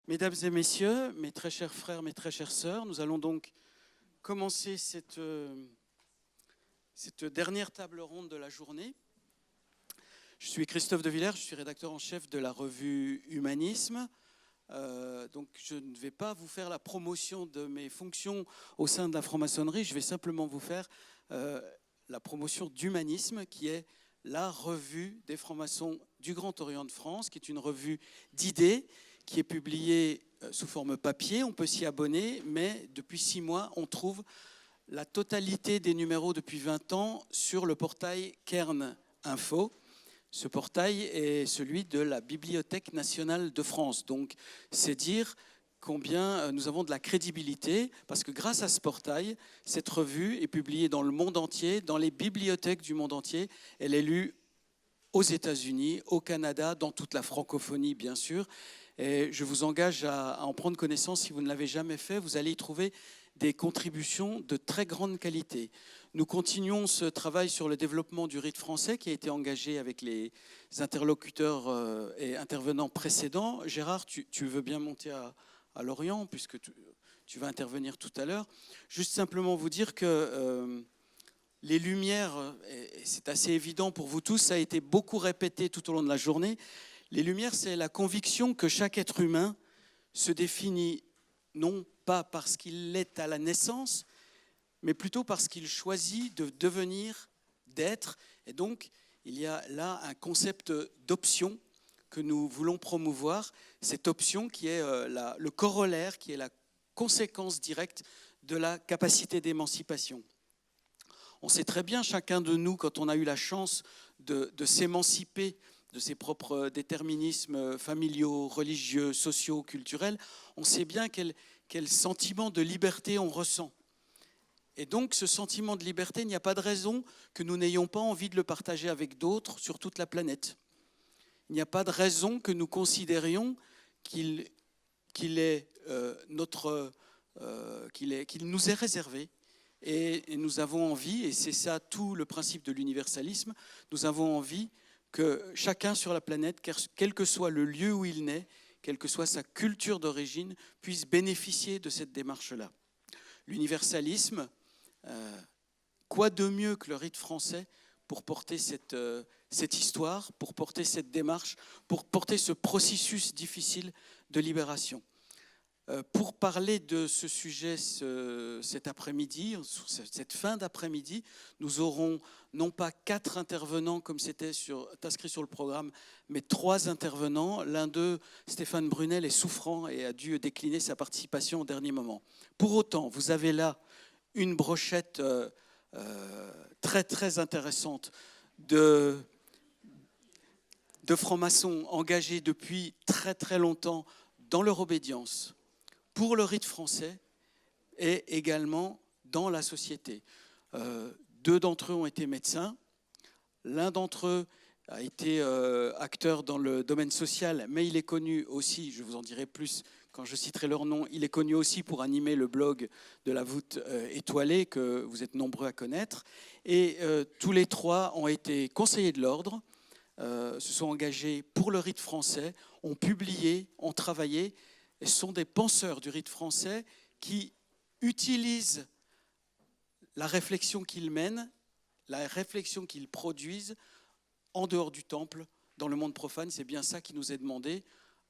Mesdames et messieurs, mes très chers frères, mes très chères sœurs, nous allons donc commencer cette dernière table ronde de la journée. Je suis Christophe de Villers, je suis rédacteur en chef de la revue Humanisme. Donc je ne vais pas vous faire la promotion de mes fonctions au sein de la franc-maçonnerie, je vais simplement vous faire la promotion d'Humanisme, qui est la revue des francs-maçons du Grand Orient de France, qui est une revue d'idées, qui est publiée sous forme papier. On peut s'y abonner, mais depuis 6 mois, on trouve la totalité des numéros depuis 20 ans sur le portail Cairn Info. Ce portail est celui de la Bibliothèque nationale de France. Donc, c'est dire combien nous avons de la crédibilité, parce que grâce à ce portail, cette revue est publiée dans le monde entier, dans les bibliothèques du monde entier. Elle est lue aux États-Unis, au Canada, dans toute la francophonie, bien sûr. Et je vous engage à en prendre connaissance si vous ne l'avez jamais fait. Vous allez y trouver des contributions de très grande qualité. Nous continuons ce travail sur le développement du rite français qui a été engagé avec les interlocuteurs et intervenants précédents. Gérard, tu veux bien monter à Lorient puisque tu vas intervenir tout à l'heure. Juste simplement vous dire que les Lumières, et c'est assez évident pour vous tous, ça a été beaucoup répété tout au long de la journée. Les Lumières, c'est la conviction que chaque être humain se définit non pas parce qu'il l'est à la naissance, mais plutôt parce qu'il choisit de devenir, d'être. Et donc, il y a là un concept d'option que nous voulons promouvoir, cette option qui est le corollaire, qui est la conséquence directe de la capacité d'émancipation. On sait très bien, chacun de nous, quand on a eu la chance de s'émanciper de ses propres déterminismes familiaux, religieux, sociaux, culturels, on sait bien quel sentiment de liberté on ressent. Et donc, ce sentiment de liberté, il n'y a pas de raison que nous n'ayons pas envie de le partager avec d'autres sur toute la planète. Il n'y a pas de raison que nous considérions qu'il nous est réservé. Et nous avons envie, et c'est ça tout le principe de l'universalisme, nous avons envie que chacun sur la planète, quel que soit le lieu où il naît, quelle que soit sa culture d'origine, puisse bénéficier de cette démarche-là. L'universalisme, quoi de mieux que le rite français pour porter cette histoire, pour porter cette démarche, pour porter ce processus difficile de libération. Pour parler de ce sujet cet après-midi, cette fin d'après-midi, nous aurons non pas 4 intervenants comme c'était inscrit sur le programme, mais 3 intervenants. L'un d'eux, Stéphane Brunel, est souffrant et a dû décliner sa participation au dernier moment. Pour autant, vous avez là une brochette très très intéressante de francs-maçons engagés depuis très très longtemps dans leur obédience, pour le rite français et également dans la société. 2 d'entre eux ont été médecins. L'un d'entre eux a été acteur dans le domaine social, mais il est connu aussi, je vous en dirai plus quand je citerai leur nom, il est connu aussi pour animer le blog de la voûte étoilée que vous êtes nombreux à connaître. Et tous les 3 ont été conseillers de l'ordre, se sont engagés pour le rite français, ont publié, ont travaillé, et sont des penseurs du rite français qui utilisent la réflexion qu'ils mènent, la réflexion qu'ils produisent en dehors du temple, dans le monde profane. C'est bien ça qui nous est demandé,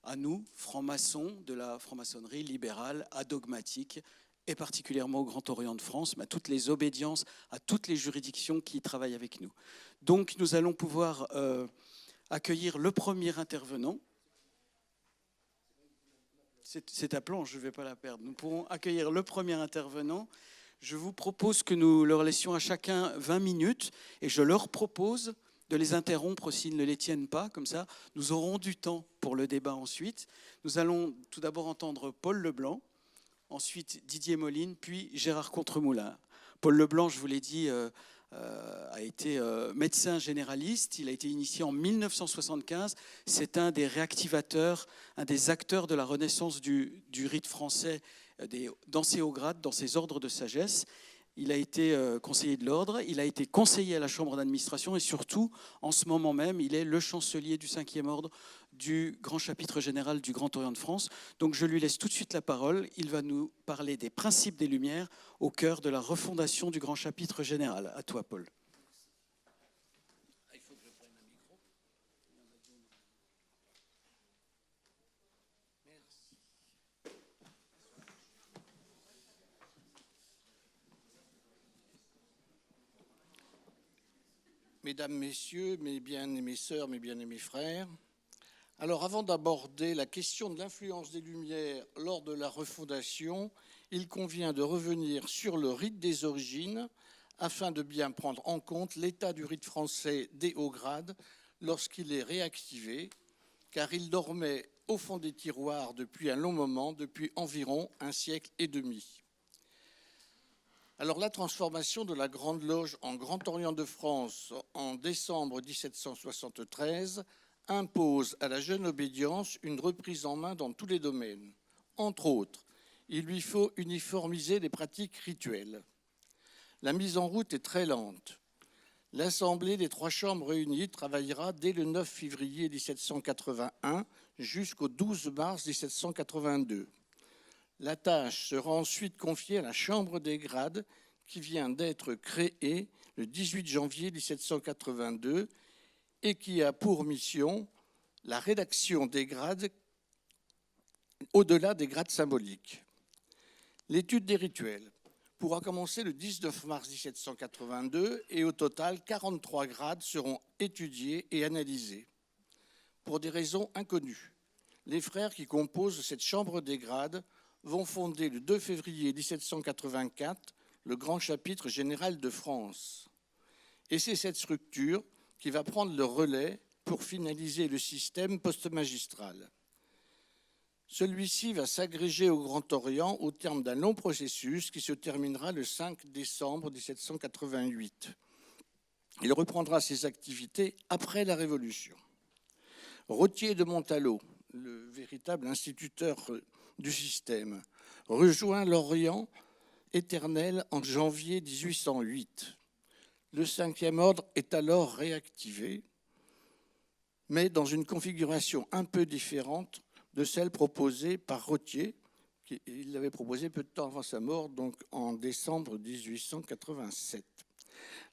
à nous, francs-maçons de la franc-maçonnerie libérale, adogmatique, et particulièrement au Grand Orient de France, mais à toutes les obédiences, à toutes les juridictions qui travaillent avec nous. Donc nous allons pouvoir accueillir le premier intervenant. C'est ta planche, je ne vais pas la perdre. Nous pourrons accueillir le premier intervenant. Je vous propose que nous leur laissions à chacun 20 minutes et je leur propose de les interrompre s'ils ne les tiennent pas. Comme ça, nous aurons du temps pour le débat ensuite. Nous allons tout d'abord entendre Paul Leblanc, ensuite Didier Moline, puis Gérard Contremoulin. Paul Leblanc, je vous l'ai dit, a été médecin généraliste. Il a été initié en 1975. C'est un des réactivateurs, un des acteurs de la renaissance du rite français dans ses hauts grades, dans ses ordres de sagesse. il a été conseiller de l'ordre, il a été conseiller à la Chambre d'administration et surtout, en ce moment même, il est le chancelier du 5e ordre du Grand Chapitre Général du Grand Orient de France. Donc je lui laisse tout de suite la parole. Il va nous parler des principes des Lumières au cœur de la refondation du Grand Chapitre Général. À toi, Paul. Mesdames, Messieurs, mes bien-aimées sœurs, mes bien-aimés frères, alors avant d'aborder la question de l'influence des Lumières lors de la refondation, il convient de revenir sur le rite des origines afin de bien prendre en compte l'état du rite français des hauts grades lorsqu'il est réactivé, car il dormait au fond des tiroirs depuis un long moment, depuis environ un siècle et demi. Alors la transformation de la Grande Loge en Grand Orient de France en décembre 1773 impose à la jeune obédience une reprise en main dans tous les domaines. Entre autres, il lui faut uniformiser les pratiques rituelles. La mise en route est très lente. L'Assemblée des trois chambres réunies travaillera dès le 9 février 1781 jusqu'au 12 mars 1782. La tâche sera ensuite confiée à la Chambre des grades qui vient d'être créée le 18 janvier 1782 et qui a pour mission la rédaction des grades au-delà des grades symboliques. L'étude des rituels pourra commencer le 19 mars 1782 et au total 43 grades seront étudiés et analysés. Pour des raisons inconnues, les frères qui composent cette Chambre des grades vont fonder le 2 février 1784 le Grand Chapitre Général de France. Et c'est cette structure qui va prendre le relais pour finaliser le système post-magistral. Celui-ci va s'agréger au Grand Orient au terme d'un long processus qui se terminera le 5 décembre 1788. Il reprendra ses activités après la Révolution. Rottier de Montalot, le véritable instituteur du système, rejoint l'Orient éternel en janvier 1808. Le 5e ordre est alors réactivé, mais dans une configuration un peu différente de celle proposée par Rottier, qu'il l'avait proposée peu de temps avant sa mort, donc en décembre 1887.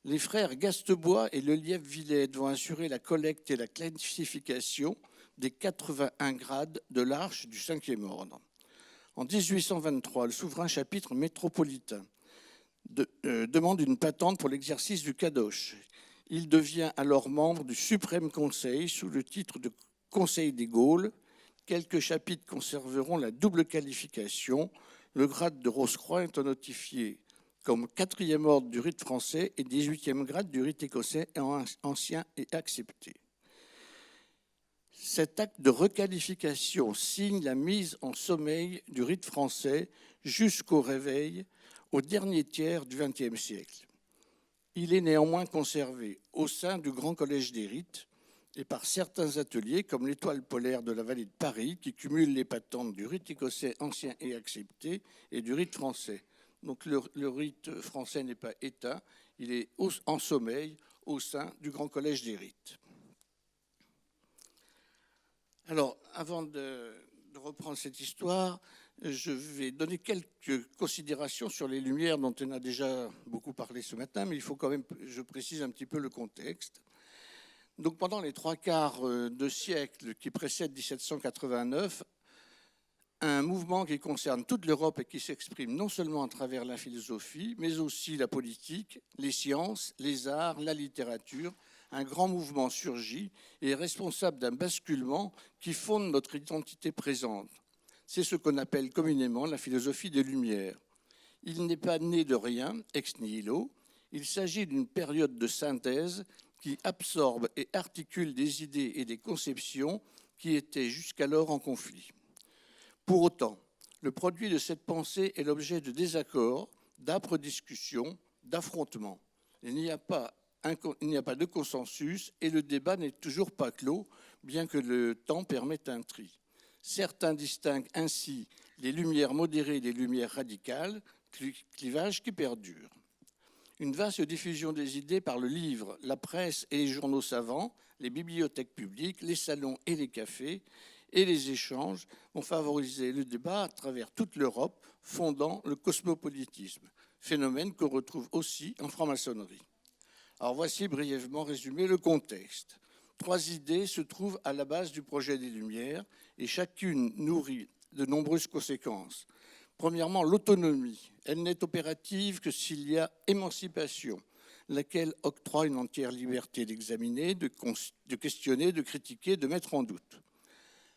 Les frères Gastebois et Lelièvre-Villette vont assurer la collecte et la classification des 81 grades de l'Arche du 5e ordre. En 1823, le souverain chapitre métropolitain demande une patente pour l'exercice du kadosh. Il devient alors membre du Suprême Conseil sous le titre de Conseil des Gaules. Quelques chapitres conserveront la double qualification. Le grade de Rose-Croix est notifié comme 4e ordre du rite français et 18e grade du rite écossais ancien et accepté. Cet acte de requalification signe la mise en sommeil du rite français jusqu'au réveil au dernier tiers du XXe siècle. Il est néanmoins conservé au sein du Grand Collège des rites et par certains ateliers comme l'Étoile polaire de la vallée de Paris qui cumule les patentes du rite écossais ancien et accepté et du rite français. Donc le rite français n'est pas éteint, il est en sommeil au sein du Grand Collège des rites. Alors, avant de reprendre cette histoire, je vais donner quelques considérations sur les Lumières dont on a déjà beaucoup parlé ce matin, mais il faut quand même, je précise un petit peu le contexte. Donc, pendant les 3/4 de siècle qui précèdent 1789, un mouvement qui concerne toute l'Europe et qui s'exprime non seulement à travers la philosophie, mais aussi la politique, les sciences, les arts, la littérature, un grand mouvement surgit et est responsable d'un basculement qui fonde notre identité présente. C'est ce qu'on appelle communément la philosophie des Lumières. Il n'est pas né de rien, ex nihilo. Il s'agit d'une période de synthèse qui absorbe et articule des idées et des conceptions qui étaient jusqu'alors en conflit. Pour autant, le produit de cette pensée est l'objet de désaccords, d'âpres discussions, d'affrontements. Il n'y a pas de consensus et le débat n'est toujours pas clos, bien que le temps permette un tri. Certains distinguent ainsi les lumières modérées des lumières radicales, clivage qui perdure. Une vaste diffusion des idées par le livre, la presse et les journaux savants, les bibliothèques publiques, les salons et les cafés, et les échanges vont favoriser le débat à travers toute l'Europe, fondant le cosmopolitisme, phénomène qu'on retrouve aussi en franc-maçonnerie. Alors voici brièvement résumé le contexte. 3 idées se trouvent à la base du projet des Lumières et chacune nourrit de nombreuses conséquences. Premièrement, l'autonomie. Elle n'est opérative que s'il y a émancipation, laquelle octroie une entière liberté d'examiner, de questionner, de critiquer, de mettre en doute.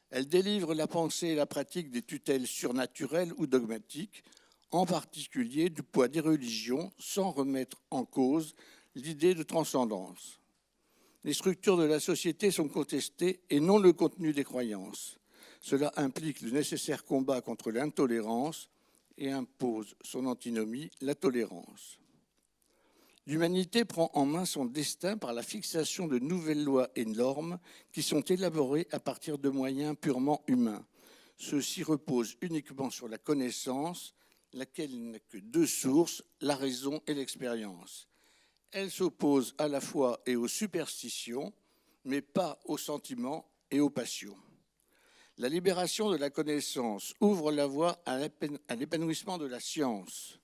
Elle délivre la pensée et la pratique des tutelles surnaturelles ou dogmatiques, en particulier du poids des religions, sans remettre en cause l'idée de transcendance. Les structures de la société sont contestées et non le contenu des croyances. Cela implique le nécessaire combat contre l'intolérance et impose son antinomie, la tolérance. L'humanité prend en main son destin par la fixation de nouvelles lois et normes qui sont élaborées à partir de moyens purement humains. Ceux-ci reposent uniquement sur la connaissance, laquelle n'a que 2 sources, la raison et l'expérience. Elle s'oppose à la foi et aux superstitions, mais pas aux sentiments et aux passions. La libération de la connaissance ouvre la voie à l'épanouissement de la science.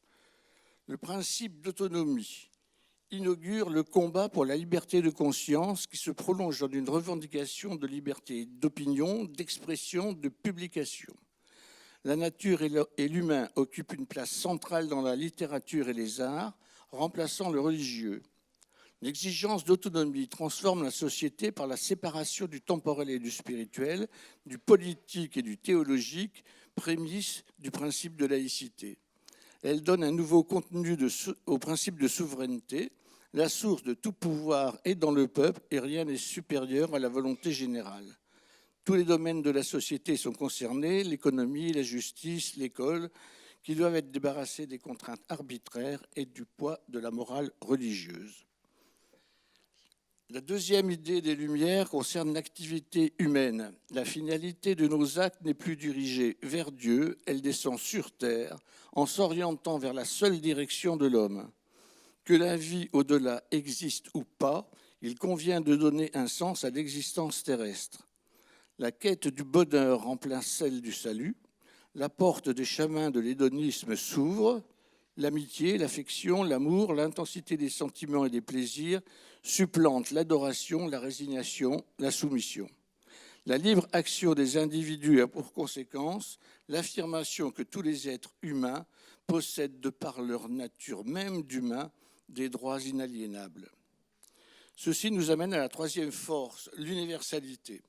Le principe d'autonomie inaugure le combat pour la liberté de conscience qui se prolonge dans une revendication de liberté d'opinion, d'expression, de publication. La nature et l'humain occupent une place centrale dans la littérature et les arts, remplaçant le religieux. L'exigence d'autonomie transforme la société par la séparation du temporel et du spirituel, du politique et du théologique, prémisse du principe de laïcité. Elle donne un nouveau contenu au principe de souveraineté. La source de tout pouvoir est dans le peuple et rien n'est supérieur à la volonté générale. Tous les domaines de la société sont concernés, l'économie, la justice, l'école, qui doivent être débarrassés des contraintes arbitraires et du poids de la morale religieuse. La deuxième idée des Lumières concerne l'activité humaine. La finalité de nos actes n'est plus dirigée vers Dieu, elle descend sur terre en s'orientant vers la seule direction de l'homme. Que la vie au-delà existe ou pas, il convient de donner un sens à l'existence terrestre. La quête du bonheur remplace celle du salut. La porte des chemins de l'hédonisme s'ouvre. L'amitié, l'affection, l'amour, l'intensité des sentiments et des plaisirs supplantent l'adoration, la résignation, la soumission. La libre action des individus a pour conséquence l'affirmation que tous les êtres humains possèdent, de par leur nature même d'humain, des droits inaliénables. Ceci nous amène à la 3e force, l'universalité.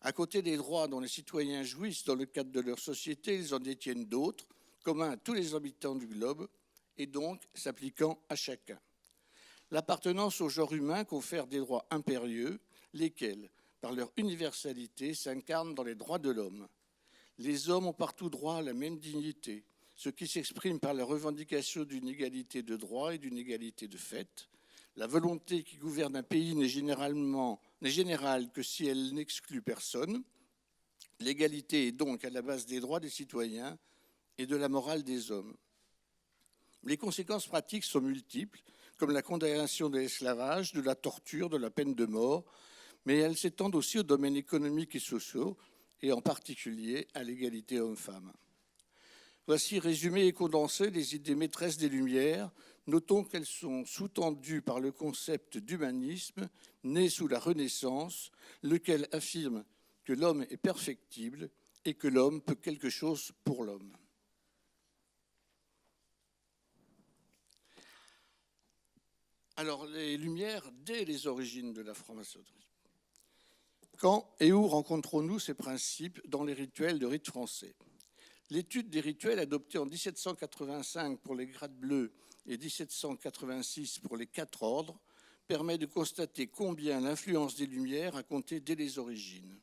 À côté des droits dont les citoyens jouissent dans le cadre de leur société, ils en détiennent d'autres, communs à tous les habitants du globe, et donc s'appliquant à chacun. L'appartenance au genre humain confère des droits impérieux, lesquels, par leur universalité, s'incarnent dans les droits de l'homme. Les hommes ont partout droit à la même dignité, ce qui s'exprime par la revendication d'une égalité de droit et d'une égalité de fait. La volonté qui gouverne un pays n'est générale que si elle n'exclut personne. L'égalité est donc à la base des droits des citoyens et de la morale des hommes. Les conséquences pratiques sont multiples, comme la condamnation de l'esclavage, de la torture, de la peine de mort, mais elles s'étendent aussi aux domaines économiques et sociaux, et en particulier à l'égalité homme-femme. Voici résumé et condensé les idées maîtresses des Lumières. Notons qu'elles sont sous-tendues par le concept d'humanisme, né sous la Renaissance, lequel affirme que l'homme est perfectible et que l'homme peut quelque chose pour l'homme. Alors, les Lumières dès les origines de la franc-maçonnerie. Quand et où rencontrons-nous ces principes dans les rituels de rite français ? L'étude des rituels adoptés en 1785 pour les grades bleus et 1786 pour les 4 ordres permet de constater combien l'influence des Lumières a compté dès les origines.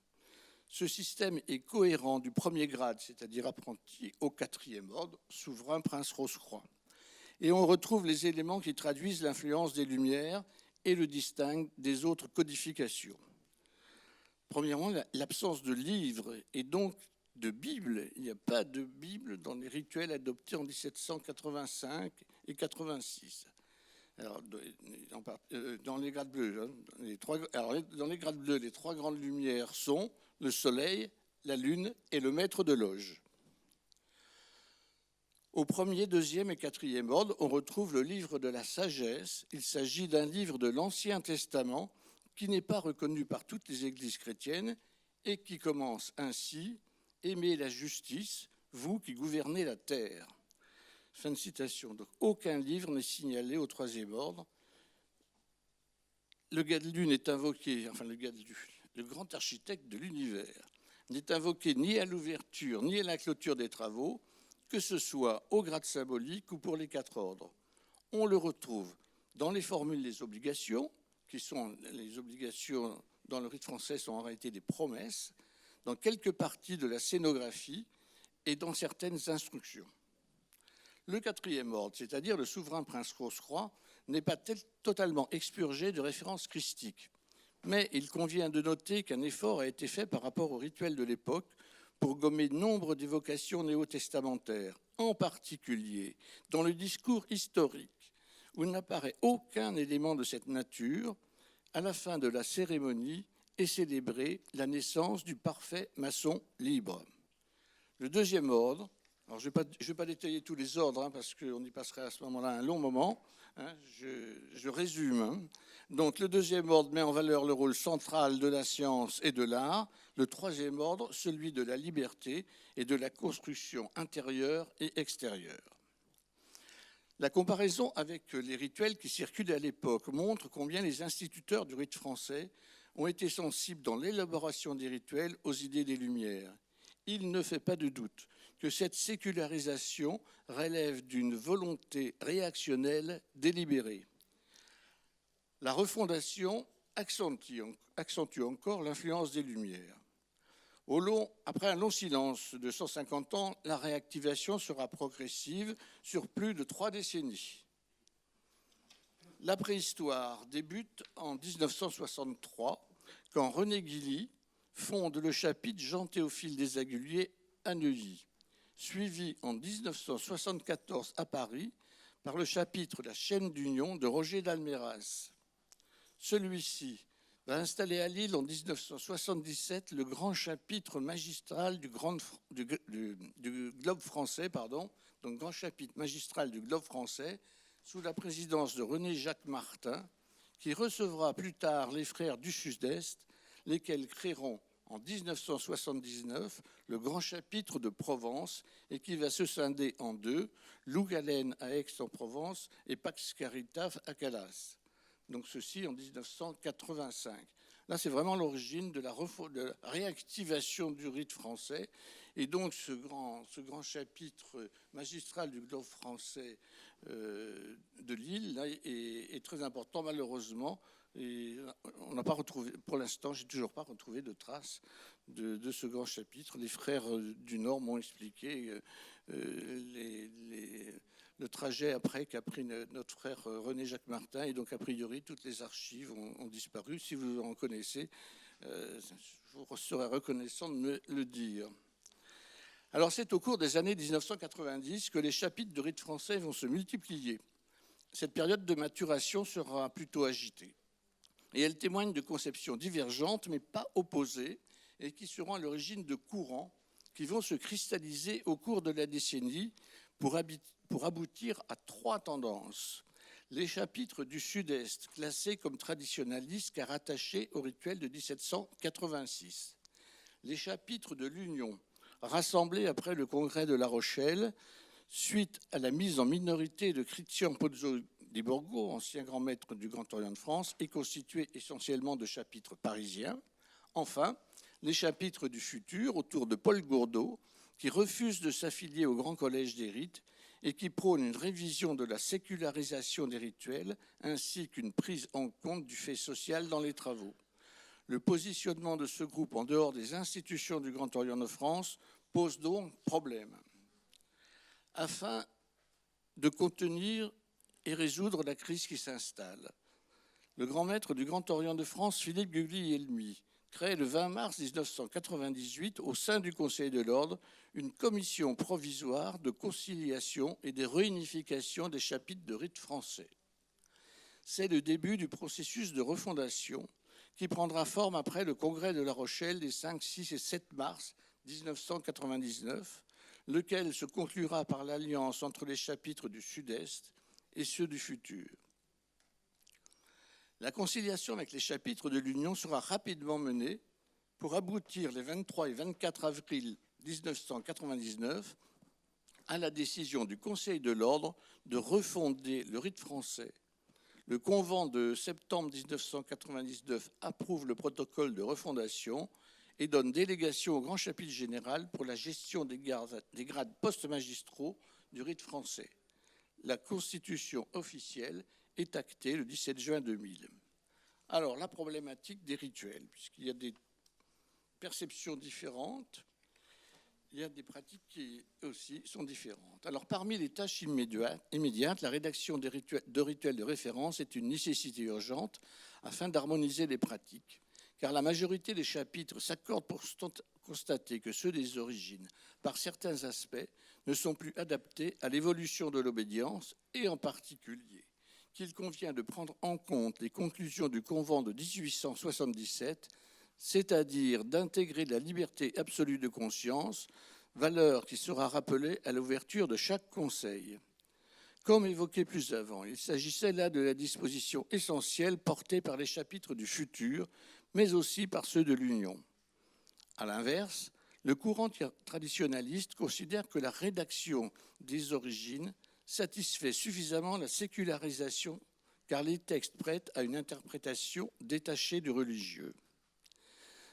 Ce système est cohérent du premier grade, c'est-à-dire apprenti, au 4e ordre, souverain prince Rose-Croix. Et on retrouve les éléments qui traduisent l'influence des Lumières et le distinguent des autres codifications. Premièrement, l'absence de livre et donc de Bible. Il n'y a pas de Bible dans les rituels adoptés en 1785 et 86. Alors, dans les grades bleus, dans les grades bleus, les trois grandes lumières sont le soleil, la lune et le maître de loge. Au premier, deuxième et quatrième ordre, on retrouve le livre de la sagesse. Il s'agit d'un livre de l'Ancien Testament qui n'est pas reconnu par toutes les églises chrétiennes et qui commence ainsi « Aimez la justice, vous qui gouvernez la terre ». Fin de citation. Donc, aucun livre n'est signalé au troisième ordre. Le Gadlun est invoqué, enfin le Gadlun, le grand architecte de l'univers, n'est invoqué ni à l'ouverture ni à la clôture des travaux, que ce soit au grade symbolique ou pour les quatre ordres. On le retrouve dans les formules des obligations, qui sont les obligations dans le rite français sont en réalité des promesses, dans quelques parties de la scénographie et dans certaines instructions. Le quatrième ordre, c'est-à-dire le souverain prince Rose-Croix, n'est pas totalement expurgé de références christiques. Mais il convient de noter qu'un effort a été fait par rapport au rituel de l'époque pour gommer nombre d'évocations néo-testamentaires, en particulier dans le discours historique, où n'apparaît aucun élément de cette nature. À la fin de la cérémonie est célébrée la naissance du parfait maçon libre. Le deuxième ordre, alors je ne vais pas détailler tous les ordres, parce qu'on y passerait à ce moment-là un long moment, je résume. Donc le deuxième ordre met en valeur le rôle central de la science et de l'art. Le troisième ordre, celui de la liberté et de la construction intérieure et extérieure. La comparaison avec les rituels qui circulaient à l'époque montre combien les instituteurs du rite français ont été sensibles dans l'élaboration des rituels aux idées des Lumières. Il ne fait pas de doute que cette sécularisation relève d'une volonté réactionnelle délibérée. La refondation accentue encore l'influence des Lumières. Après un long silence de 150 ans, la réactivation sera progressive sur plus de 3 décennies. La préhistoire débute en 1963, quand René Guilly fonde le chapitre Jean-Théophile des Aguliers à Neuilly, suivi en 1974 à Paris par le chapitre La chaîne d'union de Roger d'Alméraz. Celui-ci va installer à Lille en 1977 le grand chapitre magistral du globe français, donc grand chapitre magistral du globe français, sous la présidence de René-Jacques Martin, qui recevra plus tard les frères du Sud-Est, lesquels créeront en 1979 le grand chapitre de Provence et qui va se scinder en deux, Lougalène à Aix-en-Provence et Pax Caritas à Calas. Donc ceci en 1985. Là, c'est vraiment l'origine de la réactivation du rite français. Et donc ce grand chapitre magistral du globe français de Lille là, est très important, malheureusement. Et on n'a pas retrouvé, pour l'instant, j'ai toujours pas retrouvé de traces de ce grand chapitre. Les frères du Nord m'ont expliqué le trajet après qu'a pris notre frère René-Jacques Martin, et donc a priori toutes les archives ont disparu. Si vous en connaissez, je vous serais reconnaissant de me le dire. Alors c'est au cours des années 1990 que les chapitres de rite français vont se multiplier. Cette période de maturation sera plutôt agitée. Et elle témoigne de conceptions divergentes, mais pas opposées, et qui seront à l'origine de courants qui vont se cristalliser au cours de la décennie pour aboutir à 3 tendances. Les chapitres du Sud-Est, classés comme traditionnalistes car attachés au rituel de 1786. Les chapitres de l'Union, rassemblés après le congrès de La Rochelle, suite à la mise en minorité de Christian Pozzo di Borgo, ancien grand maître du Grand Orient de France, et constitués essentiellement de chapitres parisiens. Enfin, les chapitres du futur autour de Paul Gourdeau, qui refuse de s'affilier au Grand Collège des Rites et qui prône une révision de la sécularisation des rituels ainsi qu'une prise en compte du fait social dans les travaux. Le positionnement de ce groupe en dehors des institutions du Grand Orient de France pose donc problème. Afin de contenir et résoudre la crise qui s'installe, le grand maître du Grand Orient de France, Philippe Guglielmi, crée le 20 mars 1998 au sein du Conseil de l'Ordre une commission provisoire de conciliation et de réunification des chapitres de rite français. C'est le début du processus de refondation qui prendra forme après le congrès de La Rochelle des 5, 6 et 7 mars 1999, lequel se conclura par l'alliance entre les chapitres du Sud-Est et ceux du futur. La conciliation avec les chapitres de l'Union sera rapidement menée pour aboutir les 23 et 24 avril 1999 à la décision du Conseil de l'Ordre de refonder le rite français. Le convent de septembre 1999 approuve le protocole de refondation et donne délégation au grand chapitre général pour la gestion des grades post-magistraux du rite français. La constitution officielle est actée le 17 juin 2000. Alors, la problématique des rituels, puisqu'il y a des perceptions différentes, il y a des pratiques qui aussi sont différentes. Alors, parmi les tâches immédiates, la rédaction de rituels de référence est une nécessité urgente afin d'harmoniser les pratiques, car la majorité des chapitres s'accordent pour constater que ceux des origines, par certains aspects, ne sont plus adaptés à l'évolution de l'obédience et en particulier qu'il convient de prendre en compte les conclusions du convent de 1877, c'est-à-dire d'intégrer la liberté absolue de conscience, valeur qui sera rappelée à l'ouverture de chaque conseil. Comme évoqué plus avant, il s'agissait là de la disposition essentielle portée par les chapitres du futur, mais aussi par ceux de l'Union. À l'inverse, le courant traditionnaliste considère que la rédaction des origines satisfait suffisamment la sécularisation, car les textes prêtent à une interprétation détachée du religieux.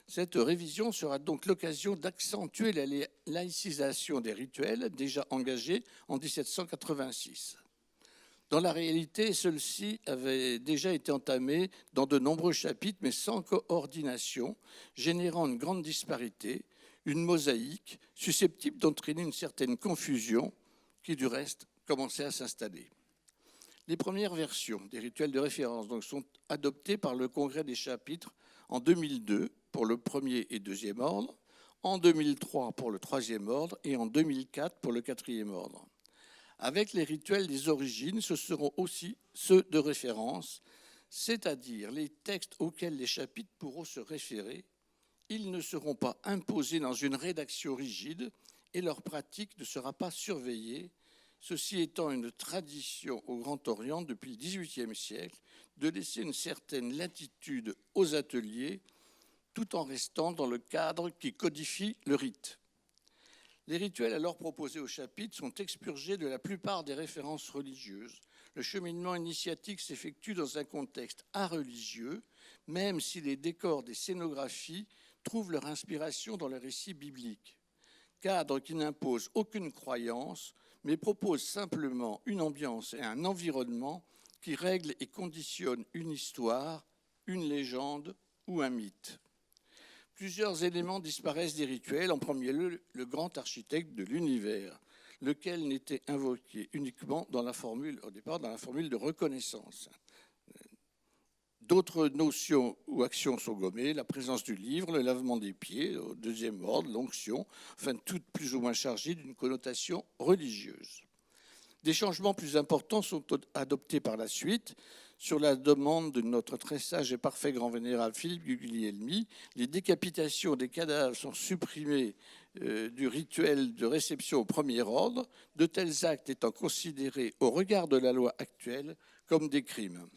Cette révision sera donc l'occasion d'accentuer la laïcisation des rituels déjà engagés en 1786. Dans la réalité, celle-ci avait déjà été entamée dans de nombreux chapitres, mais sans coordination, générant une grande disparité, une mosaïque susceptible d'entraîner une certaine confusion qui, du reste, commençait à s'installer. Les premières versions des rituels de référence donc, sont adoptées par le Congrès des chapitres en 2002 pour le premier et deuxième ordre, en 2003 pour le troisième ordre et en 2004 pour le quatrième ordre. Avec les rituels des origines, ce seront aussi ceux de référence, c'est-à-dire les textes auxquels les chapitres pourront se référer. Ils ne seront pas imposés dans une rédaction rigide et leur pratique ne sera pas surveillée, ceci étant une tradition au Grand Orient depuis le XVIIIe siècle de laisser une certaine latitude aux ateliers tout en restant dans le cadre qui codifie le rite. Les rituels alors proposés au chapitre sont expurgés de la plupart des références religieuses. Le cheminement initiatique s'effectue dans un contexte areligieux, même si les décors des scénographies trouvent leur inspiration dans les récits bibliques. Cadre qui n'impose aucune croyance, mais propose simplement une ambiance et un environnement qui règlent et conditionnent une histoire, une légende ou un mythe. Plusieurs éléments disparaissent des rituels, en premier lieu le grand architecte de l'univers, lequel n'était invoqué uniquement dans la formule, au départ dans la formule de reconnaissance. D'autres notions ou actions sont gommées, la présence du livre, le lavement des pieds, au deuxième ordre, l'onction, enfin toutes plus ou moins chargées d'une connotation religieuse. Des changements plus importants sont adoptés par la suite. Sur la demande de notre très sage et parfait grand vénérable Philippe Guglielmi, les décapitations des cadavres sont supprimées du rituel de réception au premier ordre, de tels actes étant considérés au regard de la loi actuelle comme des crimes.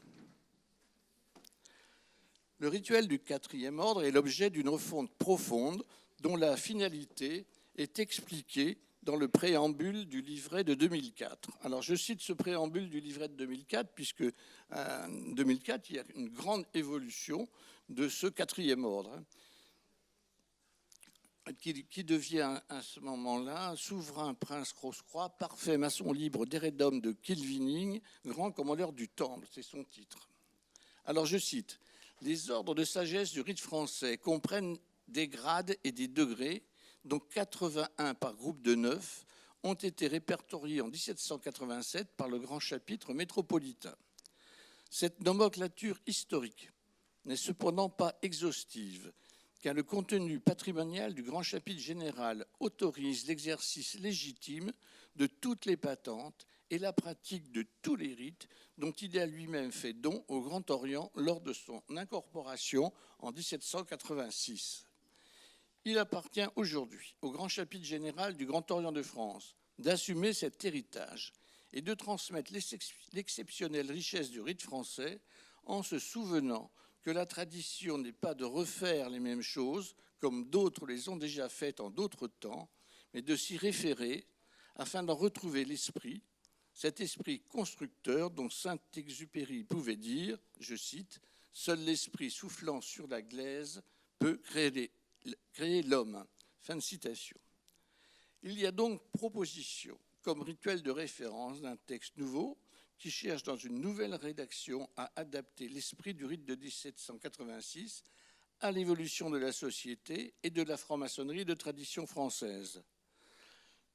Le rituel du quatrième ordre est l'objet d'une refonte profonde dont la finalité est expliquée dans le préambule du livret de 2004. Alors je cite ce préambule du livret de 2004 puisque en 2004, il y a une grande évolution de ce quatrième ordre qui devient à ce moment-là souverain prince Rose-Croix, parfait maçon libre d'Hérédom de Kilvinning, grand commandeur du Temple, c'est son titre. Alors je cite, « Les ordres de sagesse du rite français comprennent des grades et des degrés, dont 81 par groupe de 9 ont été répertoriés en 1787 par le grand chapitre métropolitain. Cette nomenclature historique n'est cependant pas exhaustive, car le contenu patrimonial du grand chapitre général autorise l'exercice légitime de toutes les patentes et la pratique de tous les rites dont il a lui-même fait don au Grand Orient lors de son incorporation en 1786. Il appartient aujourd'hui au Grand Chapitre général du Grand Orient de France d'assumer cet héritage et de transmettre l'exceptionnelle richesse du rite français en se souvenant que la tradition n'est pas de refaire les mêmes choses comme d'autres les ont déjà faites en d'autres temps, mais de s'y référer afin d'en retrouver l'esprit, cet esprit constructeur dont Saint-Exupéry pouvait dire, je cite, « Seul l'esprit soufflant sur la glaise peut créer l'homme ». Fin de citation. Il y a donc proposition comme rituel de référence d'un texte nouveau qui cherche dans une nouvelle rédaction à adapter l'esprit du rite de 1786 à l'évolution de la société et de la franc-maçonnerie de tradition française.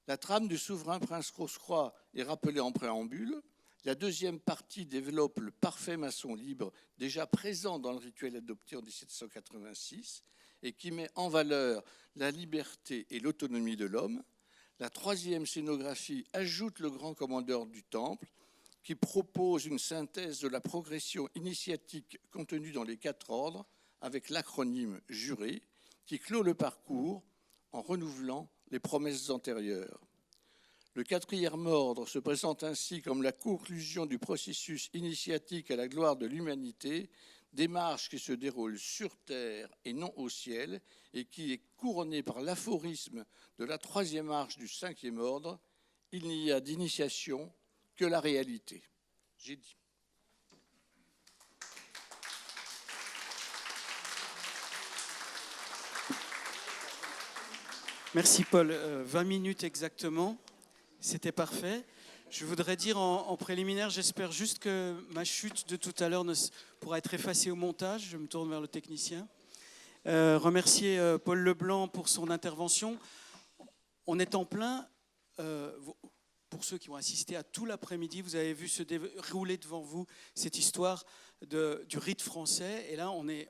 La trame du souverain prince Rose-Croix est rappelée en préambule. La deuxième partie développe le parfait maçon libre déjà présent dans le rituel adopté en 1786 et qui met en valeur la liberté et l'autonomie de l'homme. La troisième scénographie ajoute le grand commandeur du Temple qui propose une synthèse de la progression initiatique contenue dans les 4 ordres avec l'acronyme juré qui clôt le parcours en renouvelant les promesses antérieures. Le 4e ordre se présente ainsi comme la conclusion du processus initiatique à la gloire de l'humanité, démarche qui se déroule sur terre et non au ciel et qui est couronnée par l'aphorisme de la 3e marche du 5e ordre, il n'y a d'initiation que la réalité. J'ai dit. Merci Paul. 20 minutes exactement. C'était parfait. Je voudrais dire en préliminaire, j'espère juste que ma chute de tout à l'heure pourra être effacée au montage. Je me tourne vers le technicien. Remercier Paul Leblanc pour son intervention. On est en plein, pour ceux qui ont assisté à tout l'après-midi, vous avez vu se dérouler devant vous cette histoire du rite français. Et là, on est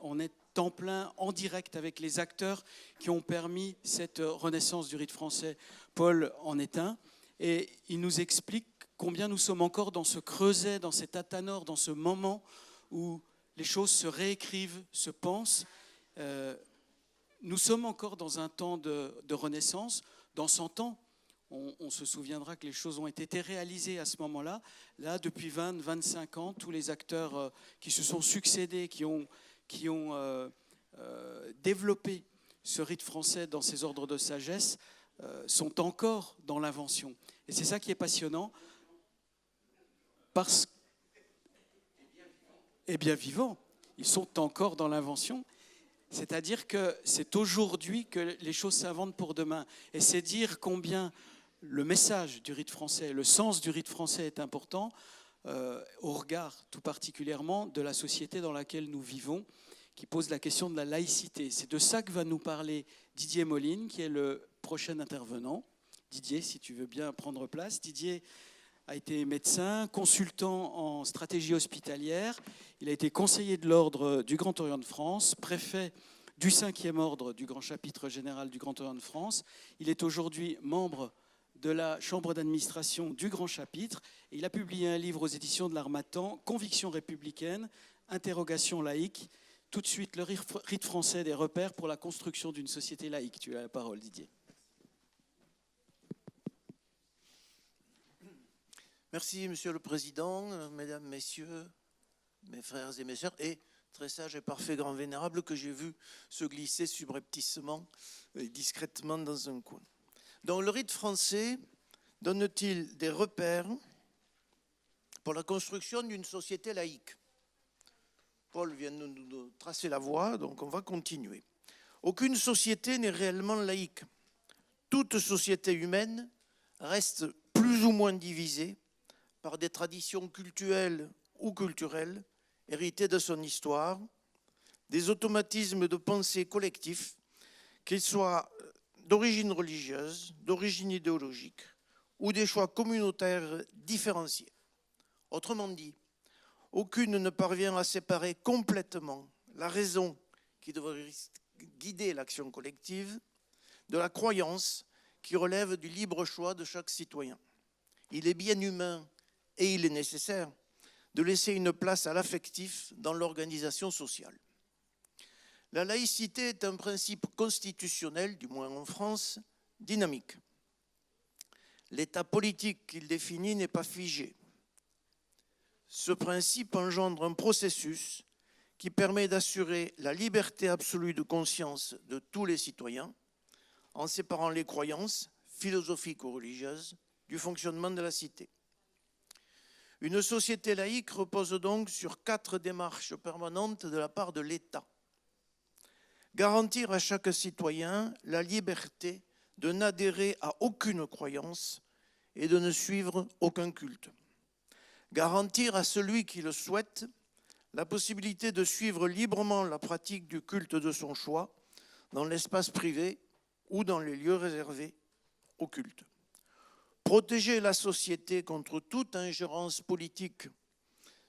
en plein, en direct avec les acteurs qui ont permis cette renaissance du rite français. Paul en est un. Et il nous explique combien nous sommes encore dans ce creuset, dans cet athanor, dans ce moment où les choses se réécrivent, se pensent. Nous sommes encore dans un temps de renaissance. Dans 100 ans, on se souviendra que les choses ont été réalisées à ce moment-là. Là, depuis 20-25 ans, tous les acteurs qui se sont succédés, qui ont développé ce rite français dans ses ordres de sagesse, sont encore dans l'invention. Et c'est ça qui est passionnant. Et bien vivants, ils sont encore dans l'invention. C'est-à-dire que c'est aujourd'hui que les choses s'inventent pour demain. Et c'est dire combien le message du rite français, le sens du rite français est important au regard tout particulièrement de la société dans laquelle nous vivons, qui pose la question de la laïcité. C'est de ça que va nous parler Didier Moline, qui est le prochain intervenant. Didier, si tu veux bien prendre place. Didier a été médecin, consultant en stratégie hospitalière. Il a été conseiller de l'Ordre du Grand Orient de France, préfet du 5e ordre du Grand Chapitre général du Grand Orient de France. Il est aujourd'hui membre de la Chambre d'administration du Grand Chapitre. Et il a publié un livre aux éditions de l'Harmattan, Conviction républicaine, interrogation laïque. Tout de suite, le rite français des repères pour la construction d'une société laïque. Tu as la parole, Didier. Merci, Monsieur le Président, Mesdames, Messieurs, mes frères et mes sœurs, et très sage et parfait grand vénérable que j'ai vu se glisser subrepticement et discrètement dans un coin. Donc le rite français donne-t-il des repères pour la construction d'une société laïque? Paul vient de nous tracer la voie, donc on va continuer. Aucune société n'est réellement laïque. Toute société humaine reste plus ou moins divisée par des traditions cultuelles ou culturelles héritées de son histoire, des automatismes de pensée collectifs, qu'ils soient d'origine religieuse, d'origine idéologique ou des choix communautaires différenciés. Autrement dit, aucune ne parvient à séparer complètement la raison qui devrait guider l'action collective de la croyance qui relève du libre choix de chaque citoyen. il est bien humain et il est nécessaire de laisser une place à l'affectif dans l'organisation sociale. La laïcité est un principe constitutionnel, du moins en France, dynamique. L'état politique qu'il définit n'est pas figé. Ce principe engendre un processus qui permet d'assurer la liberté absolue de conscience de tous les citoyens en séparant les croyances, philosophiques ou religieuses, du fonctionnement de la cité. Une société laïque repose donc sur 4 démarches permanentes de la part de l'État. Garantir à chaque citoyen la liberté de n'adhérer à aucune croyance et de ne suivre aucun culte. Garantir à celui qui le souhaite la possibilité de suivre librement la pratique du culte de son choix dans l'espace privé ou dans les lieux réservés au culte. Protéger la société contre toute ingérence politique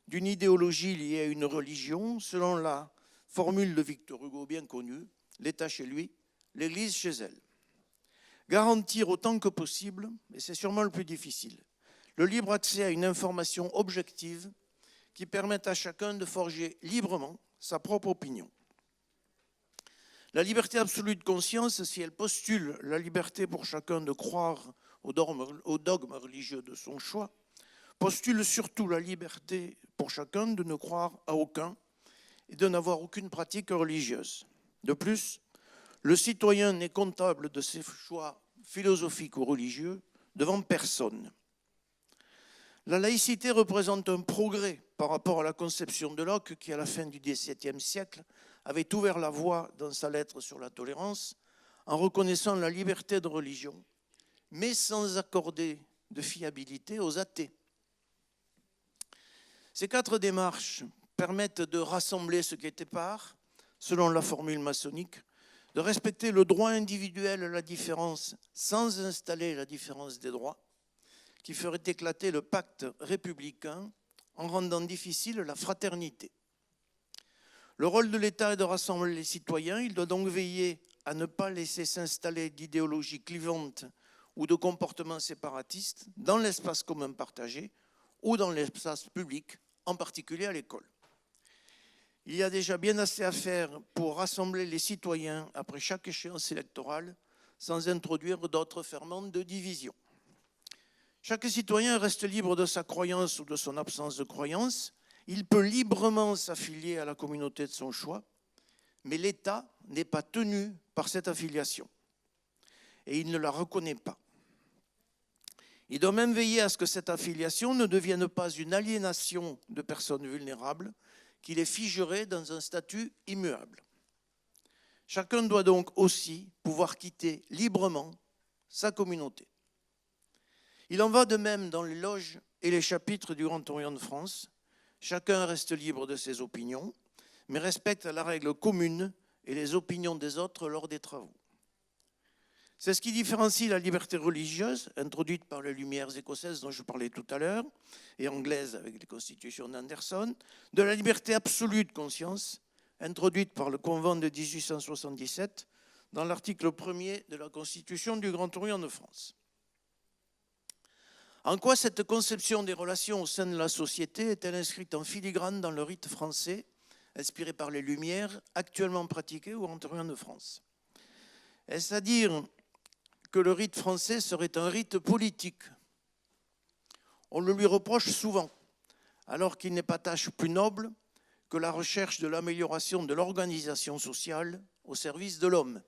d'une idéologie liée à une religion, selon la formule de Victor Hugo bien connue, l'État chez lui, l'Église chez elle. Garantir autant que possible, et c'est sûrement le plus difficile, le libre accès à une information objective qui permette à chacun de forger librement sa propre opinion. La liberté absolue de conscience, si elle postule la liberté pour chacun de croire au dogme religieux de son choix, postule surtout la liberté pour chacun de ne croire à aucun et de n'avoir aucune pratique religieuse. De plus, le citoyen n'est comptable de ses choix philosophiques ou religieux devant personne. La laïcité représente un progrès par rapport à la conception de Locke qui, à la fin du XVIIe siècle, avait ouvert la voie dans sa lettre sur la tolérance en reconnaissant la liberté de religion, mais sans accorder de fiabilité aux athées. Ces 4 démarches permettent de rassembler ce qui est épars, selon la formule maçonnique, de respecter le droit individuel à la différence sans installer la différence des droits, qui ferait éclater le pacte républicain en rendant difficile la fraternité. Le rôle de l'État est de rassembler les citoyens. Il doit donc veiller à ne pas laisser s'installer d'idéologies clivantes ou de comportements séparatistes dans l'espace commun partagé ou dans l'espace public, en particulier à l'école. Il y a déjà bien assez à faire pour rassembler les citoyens après chaque échéance électorale sans introduire d'autres ferments de division. Chaque citoyen reste libre de sa croyance ou de son absence de croyance. Il peut librement s'affilier à la communauté de son choix, mais l'État n'est pas tenu par cette affiliation et il ne la reconnaît pas. Il doit même veiller à ce que cette affiliation ne devienne pas une aliénation de personnes vulnérables qui les figerait dans un statut immuable. Chacun doit donc aussi pouvoir quitter librement sa communauté. Il en va de même dans les loges et les chapitres du Grand Orient de France. Chacun reste libre de ses opinions, mais respecte la règle commune et les opinions des autres lors des travaux. C'est ce qui différencie la liberté religieuse, introduite par les Lumières écossaises dont je parlais tout à l'heure, et anglaise avec les constitutions d'Anderson, de la liberté absolue de conscience, introduite par le Convent de 1877, dans l'article 1er de la Constitution du Grand Orient de France. En quoi cette conception des relations au sein de la société est-elle inscrite en filigrane dans le rite français, inspiré par les Lumières, actuellement pratiqué au Grand Orient de France? Est-ce à dire que le rite français serait un rite politique? On le lui reproche souvent, alors qu'il n'est pas tâche plus noble que la recherche de l'amélioration de l'organisation sociale au service de l'homme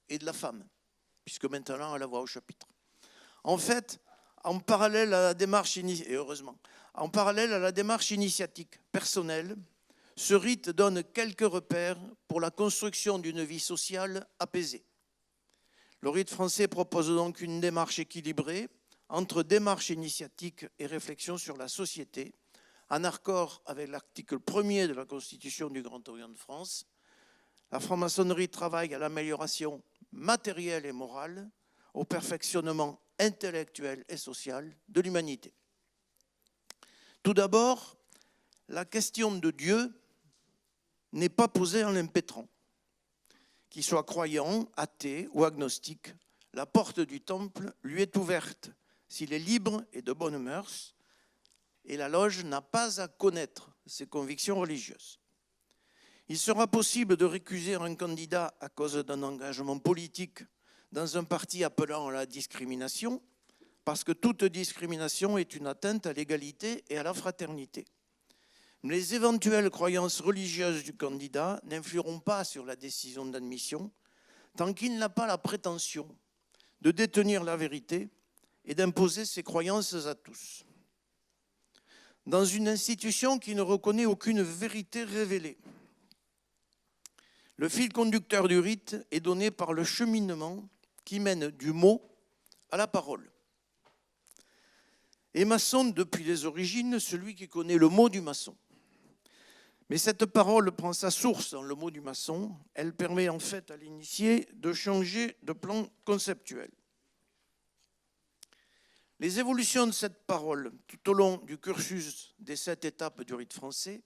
et de la femme, puisque maintenant elle a voix au chapitre. En fait, en parallèle à la démarche initiatique personnelle, ce rite donne quelques repères pour la construction d'une vie sociale apaisée. Le rite français propose donc une démarche équilibrée entre démarche initiatique et réflexion sur la société, en accord avec l'article 1er de la Constitution du Grand Orient de France. La franc-maçonnerie travaille à l'amélioration matérielle et morale, au perfectionnement intellectuel et social de l'humanité. Tout d'abord, la question de Dieu n'est pas posée en l'impétrant. Qu'il soit croyant, athée ou agnostique, la porte du temple lui est ouverte s'il est libre et de bonnes mœurs, et la loge n'a pas à connaître ses convictions religieuses. Il sera possible de récuser un candidat à cause d'un engagement politique dans un parti appelant à la discrimination, parce que toute discrimination est une atteinte à l'égalité et à la fraternité. Mais les éventuelles croyances religieuses du candidat n'influeront pas sur la décision d'admission tant qu'il n'a pas la prétention de détenir la vérité et d'imposer ses croyances à tous. Dans une institution qui ne reconnaît aucune vérité révélée, le fil conducteur du rite est donné par le cheminement qui mène du mot à la parole. Et maçon, depuis les origines, celui qui connaît le mot du maçon. Mais cette parole prend sa source dans le mot du maçon. Elle permet en fait à l'initié de changer de plan conceptuel. Les évolutions de cette parole tout au long du cursus des 7 étapes du rite français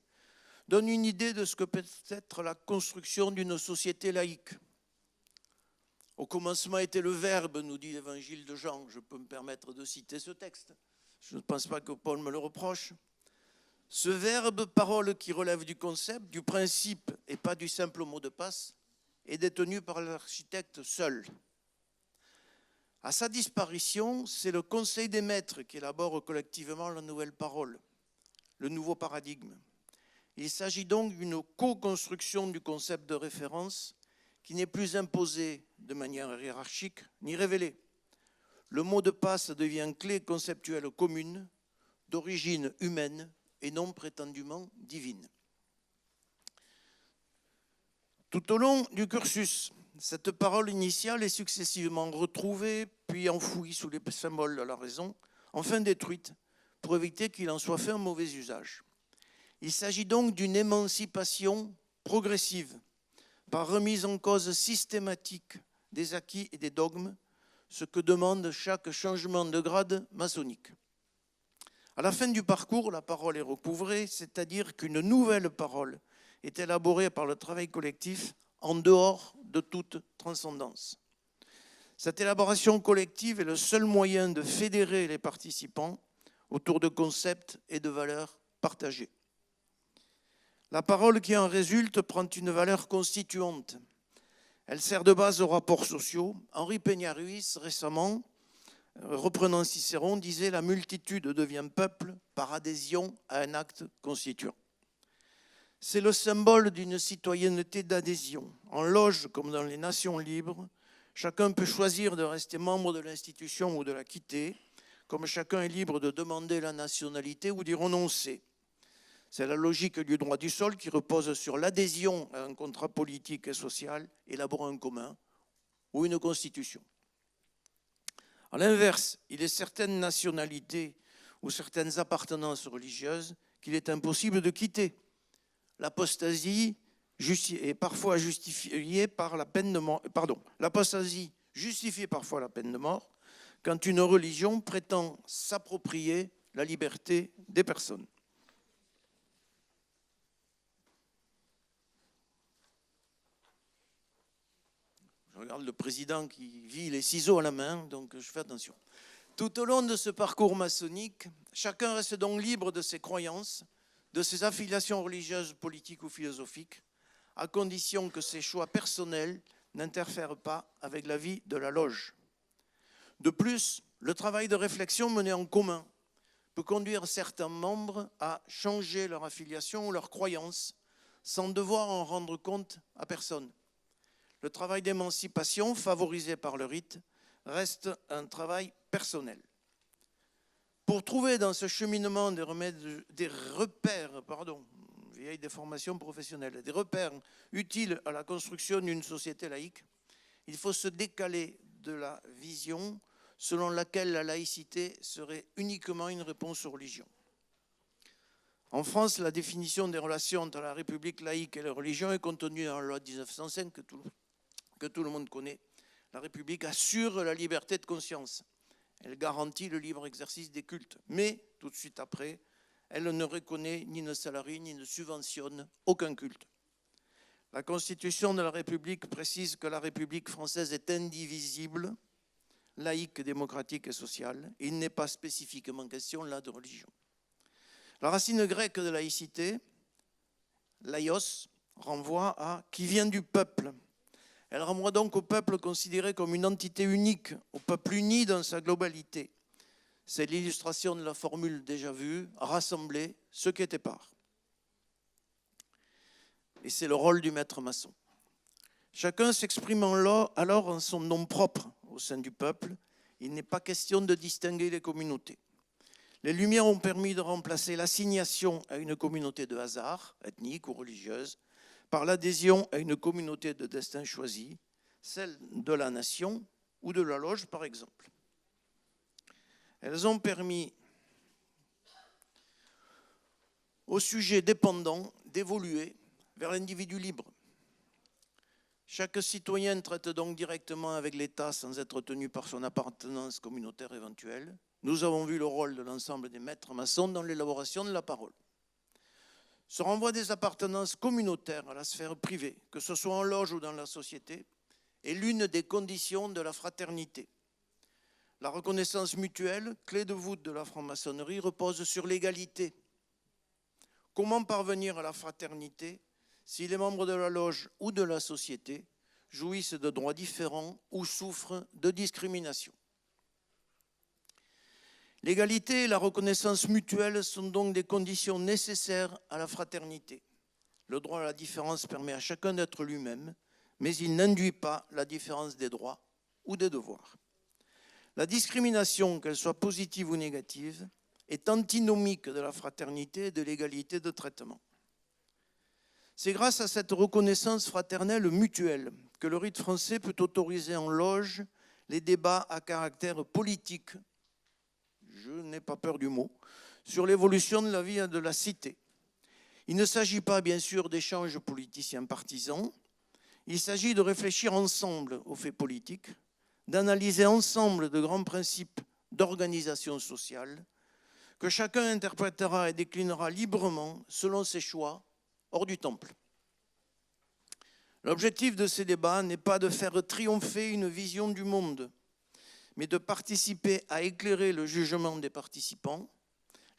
donnent une idée de ce que peut être la construction d'une société laïque. Au commencement était le Verbe, nous dit l'évangile de Jean. Je peux me permettre de citer ce texte. Je ne pense pas que Paul me le reproche. Ce verbe, parole qui relève du concept, du principe et pas du simple mot de passe, est détenu par l'architecte seul. À sa disparition, c'est le Conseil des maîtres qui élabore collectivement la nouvelle parole, le nouveau paradigme. Il s'agit donc d'une co-construction du concept de référence qui n'est plus imposé de manière hiérarchique ni révélé. Le mot de passe devient clé conceptuelle commune, d'origine humaine et non prétendument divine. Tout au long du cursus, cette parole initiale est successivement retrouvée, puis enfouie sous les symboles de la raison, enfin détruite, pour éviter qu'il en soit fait un mauvais usage. Il s'agit donc d'une émancipation progressive, par remise en cause systématique des acquis et des dogmes, ce que demande chaque changement de grade maçonnique. À la fin du parcours, la parole est recouvrée, c'est-à-dire qu'une nouvelle parole est élaborée par le travail collectif en dehors de toute transcendance. Cette élaboration collective est le seul moyen de fédérer les participants autour de concepts et de valeurs partagées. La parole qui en résulte prend une valeur constituante. Elle sert de base aux rapports sociaux. Henri Peña-Ruiz, récemment, reprenant Cicéron, disait « La multitude devient peuple par adhésion à un acte constituant ». C'est le symbole d'une citoyenneté d'adhésion. En loge comme dans les nations libres, chacun peut choisir de rester membre de l'institution ou de la quitter, comme chacun est libre de demander la nationalité ou d'y renoncer. C'est la logique du droit du sol qui repose sur l'adhésion à un contrat politique et social élaboré en commun ou une constitution. À l'inverse, il est certaines nationalités ou certaines appartenances religieuses qu'il est impossible de quitter. L'apostasie est parfois justifiée par la peine de mort. L'apostasie justifie parfois la peine de mort quand une religion prétend s'approprier la liberté des personnes. Je regarde le président qui vit les ciseaux à la main, donc je fais attention. Tout au long de ce parcours maçonnique, chacun reste donc libre de ses croyances, de ses affiliations religieuses, politiques ou philosophiques, à condition que ses choix personnels n'interfèrent pas avec la vie de la loge. De plus, le travail de réflexion mené en commun peut conduire certains membres à changer leur affiliation ou leur croyance sans devoir en rendre compte à personne. Le travail d'émancipation, favorisé par le rite, reste un travail personnel. Pour trouver dans ce cheminement des repères utiles à la construction d'une société laïque, il faut se décaler de la vision selon laquelle la laïcité serait uniquement une réponse aux religions. En France, la définition des relations entre la République laïque et les religions est contenue dans la loi de 1905 que tout le monde connaît. La République assure la liberté de conscience. Elle garantit le libre exercice des cultes. Mais, tout de suite après, elle ne reconnaît ni ne salarie ni ne subventionne aucun culte. La Constitution de la République précise que la République française est indivisible. laïque, démocratique et sociale. Il n'est pas spécifiquement question là de religion. La racine grecque de laïcité, laïos, renvoie à « qui vient du peuple ». Elle renvoie donc au peuple considéré comme une entité unique, au peuple uni dans sa globalité. C'est l'illustration de la formule déjà vue, rassembler ceux qui étaient part. Et c'est le rôle du maître maçon. Chacun s'exprimant alors en son nom propre au sein du peuple, il n'est pas question de distinguer les communautés. Les Lumières ont permis de remplacer l'assignation à une communauté de hasard, ethnique ou religieuse, par l'adhésion à une communauté de destin choisi, celle de la nation ou de la loge par exemple. Elles ont permis au sujet dépendant d'évoluer vers l'individu libre. Chaque citoyen traite donc directement avec l'État sans être tenu par son appartenance communautaire éventuelle. Nous avons vu le rôle de l'ensemble des maîtres maçons dans l'élaboration de la parole. Ce renvoi des appartenances communautaires à la sphère privée, que ce soit en loge ou dans la société, est l'une des conditions de la fraternité. La reconnaissance mutuelle, clé de voûte de la franc-maçonnerie, repose sur l'égalité. Comment parvenir à la fraternité si les membres de la loge ou de la société jouissent de droits différents ou souffrent de discrimination? L'égalité et la reconnaissance mutuelle sont donc des conditions nécessaires à la fraternité. Le droit à la différence permet à chacun d'être lui-même, mais il n'induit pas la différence des droits ou des devoirs. La discrimination, qu'elle soit positive ou négative, est antinomique de la fraternité et de l'égalité de traitement. C'est grâce à cette reconnaissance fraternelle mutuelle que le rite français peut autoriser en loge les débats à caractère politique, je n'ai pas peur du mot, sur l'évolution de la vie de la cité. Il ne s'agit pas, bien sûr, d'échanges politiciens partisans, il s'agit de réfléchir ensemble aux faits politiques, d'analyser ensemble de grands principes d'organisation sociale, que chacun interprétera et déclinera librement selon ses choix, hors du temple. L'objectif de ces débats n'est pas de faire triompher une vision du monde, mais de participer à éclairer le jugement des participants,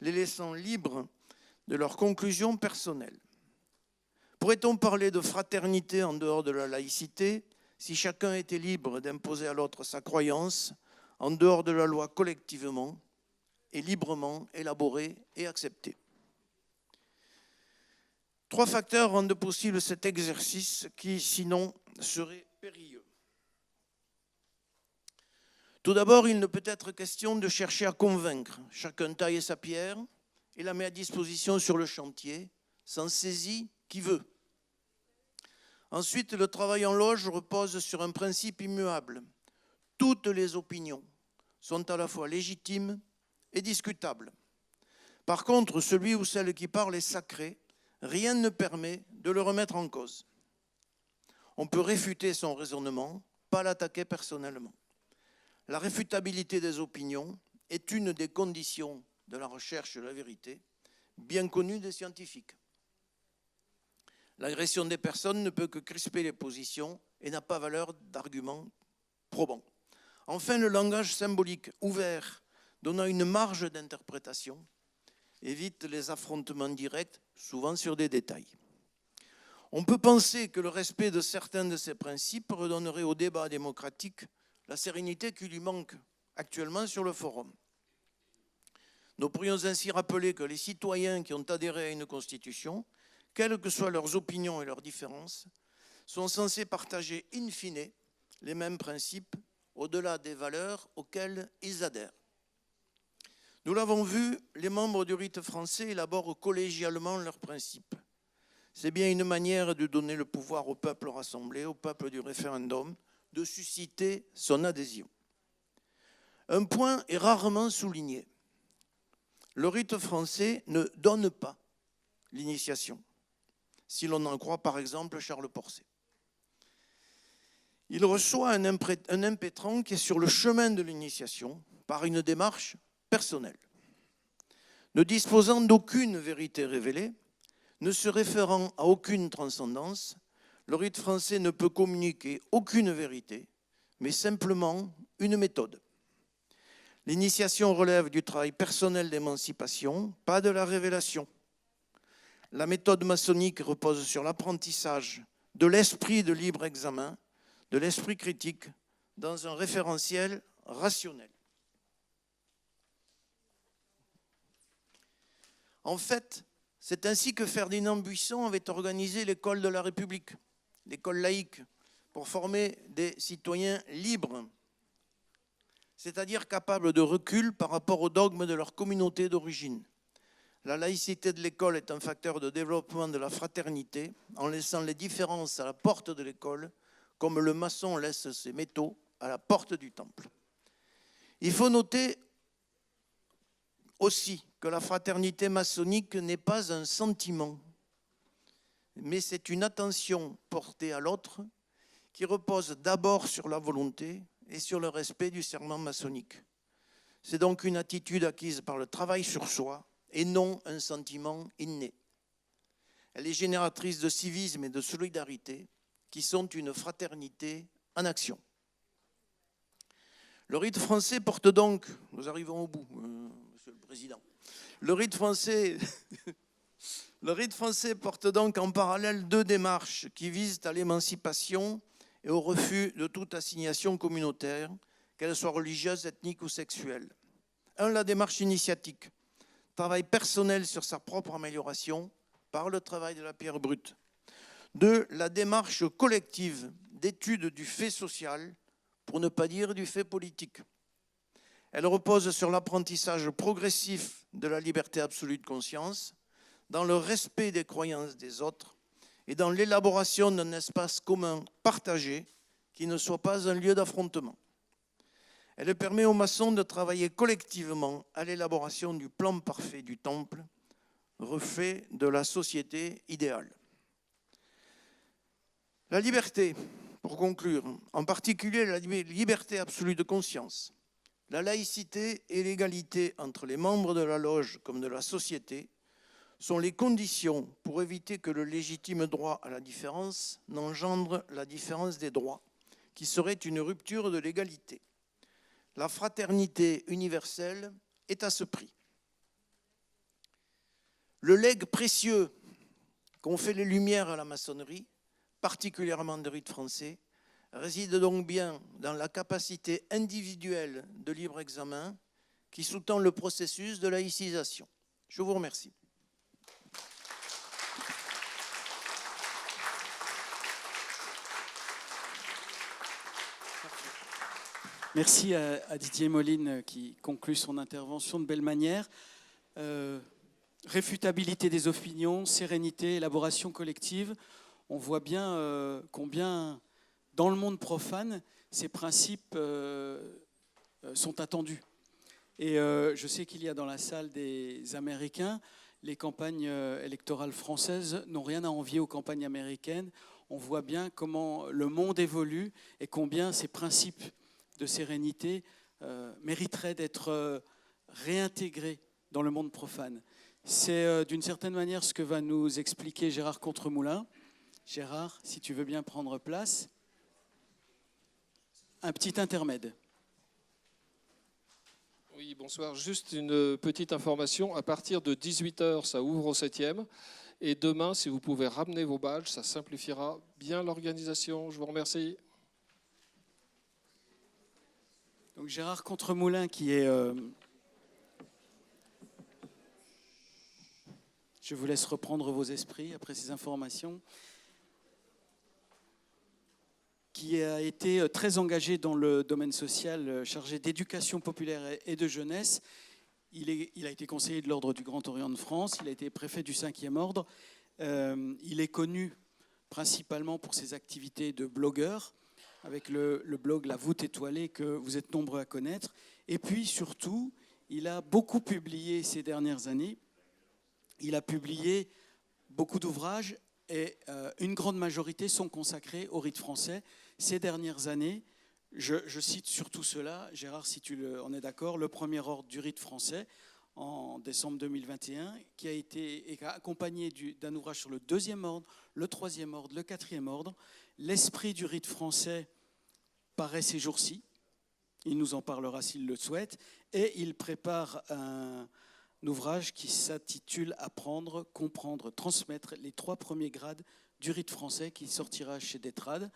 les laissant libres de leurs conclusions personnelles. Pourrait-on parler de fraternité en dehors de la laïcité si chacun était libre d'imposer à l'autre sa croyance en dehors de la loi collectivement et librement élaborée et acceptée? 3 facteurs rendent possible cet exercice qui, sinon, serait périlleux. Tout d'abord, il ne peut être question de chercher à convaincre. Chacun taille sa pierre et la met à disposition sur le chantier, s'en saisit qui veut. Ensuite, le travail en loge repose sur un principe immuable. Toutes les opinions sont à la fois légitimes et discutables. Par contre, celui ou celle qui parle est sacré. Rien ne permet de le remettre en cause. On peut réfuter son raisonnement, pas l'attaquer personnellement. La réfutabilité des opinions est une des conditions de la recherche de la vérité, bien connue des scientifiques. L'agression des personnes ne peut que crisper les positions et n'a pas valeur d'argument probant. Enfin, le langage symbolique ouvert, donnant une marge d'interprétation, évite les affrontements directs, souvent sur des détails. On peut penser que le respect de certains de ces principes redonnerait au débat démocratique la sérénité qui lui manque actuellement sur le forum. Nous pourrions ainsi rappeler que les citoyens qui ont adhéré à une constitution, quelles que soient leurs opinions et leurs différences, sont censés partager in fine les mêmes principes au-delà des valeurs auxquelles ils adhèrent. Nous l'avons vu, les membres du rite français élaborent collégialement leurs principes. C'est bien une manière de donner le pouvoir au peuple rassemblé, au peuple du référendum, de susciter son adhésion. Un point est rarement souligné. Le rite français ne donne pas l'initiation, si l'on en croit par exemple Charles Porset. Il reçoit un impétrant qui est sur le chemin de l'initiation par une démarche personnelle. Ne disposant d'aucune vérité révélée, ne se référant à aucune transcendance, le rite français ne peut communiquer aucune vérité, mais simplement une méthode. L'initiation relève du travail personnel d'émancipation, pas de la révélation. La méthode maçonnique repose sur l'apprentissage de l'esprit de libre examen, de l'esprit critique, dans un référentiel rationnel. En fait, c'est ainsi que Ferdinand Buisson avait organisé l'école de la République, l'école laïque, pour former des citoyens libres, c'est-à-dire capables de recul par rapport aux dogmes de leur communauté d'origine. La laïcité de l'école est un facteur de développement de la fraternité en laissant les différences à la porte de l'école, comme le maçon laisse ses métaux à la porte du temple. Il faut noter aussi que la fraternité maçonnique n'est pas un sentiment, mais c'est une attention portée à l'autre qui repose d'abord sur la volonté et sur le respect du serment maçonnique. C'est donc une attitude acquise par le travail sur soi et non un sentiment inné. Elle est génératrice de civisme et de solidarité qui sont une fraternité en action. Le rite français porte donc, nous arrivons au bout, Monsieur le Président, le rite français porte donc en parallèle deux démarches qui visent à l'émancipation et au refus de toute assignation communautaire, qu'elle soit religieuse, ethnique ou sexuelle. 1. La démarche initiatique, travail personnel sur sa propre amélioration par le travail de la pierre brute. 2. La démarche collective d'étude du fait social, pour ne pas dire du fait politique. Elle repose sur l'apprentissage progressif de la liberté absolue de conscience, dans le respect des croyances des autres et dans l'élaboration d'un espace commun partagé qui ne soit pas un lieu d'affrontement. Elle permet aux maçons de travailler collectivement à l'élaboration du plan parfait du temple, reflet de la société idéale. La liberté, pour conclure, en particulier la liberté absolue de conscience, la laïcité et l'égalité entre les membres de la loge comme de la société sont les conditions pour éviter que le légitime droit à la différence n'engendre la différence des droits, qui serait une rupture de l'égalité. La fraternité universelle est à ce prix. Le legs précieux qu'ont fait les Lumières à la maçonnerie, particulièrement de rite français, réside donc bien dans la capacité individuelle de libre examen qui sous-tend le processus de laïcisation. Je vous remercie. Merci à Didier Moline qui conclut son intervention de belle manière. Réfutabilité des opinions, sérénité, élaboration collective. On voit bien combien, dans le monde profane, ces principes sont attendus. Et je sais qu'il y a dans la salle des Américains, les campagnes électorales françaises n'ont rien à envier aux campagnes américaines. On voit bien comment le monde évolue et combien ces principes de sérénité mériteraient d'être réintégrés dans le monde profane. C'est d'une certaine manière ce que va nous expliquer Gérard Contremoulin. Gérard, si tu veux bien prendre place. Un petit intermède. Oui, bonsoir. Juste une petite information. À partir de 18h, ça ouvre au 7e. Et demain, si vous pouvez ramener vos badges, ça simplifiera bien l'organisation. Je vous remercie. Donc Gérard Contremoulin qui est... Je vous laisse reprendre vos esprits après ces informations. Qui a été très engagé dans le domaine social, chargé d'éducation populaire et de jeunesse. Il a été conseiller de l'Ordre du Grand Orient de France, il a été préfet du 5e Ordre. Il est connu principalement pour ses activités de blogueur, avec le blog La Voûte Étoilée que vous êtes nombreux à connaître. Et puis surtout, il a beaucoup publié ces dernières années. Il a publié beaucoup d'ouvrages et une grande majorité sont consacrés au rite français. Ces dernières années, je cite surtout cela, Gérard, si tu en es d'accord, le premier ordre du rite français en décembre 2021, qui a été accompagné d'un ouvrage sur le 2e ordre, le 3e ordre, le 4e ordre. L'esprit du rite français paraît ces jours-ci. Il nous en parlera s'il le souhaite. Et il prépare un ouvrage qui s'intitule « Apprendre, comprendre, transmettre les 3 premiers grades du rite français » qui sortira chez Détrade.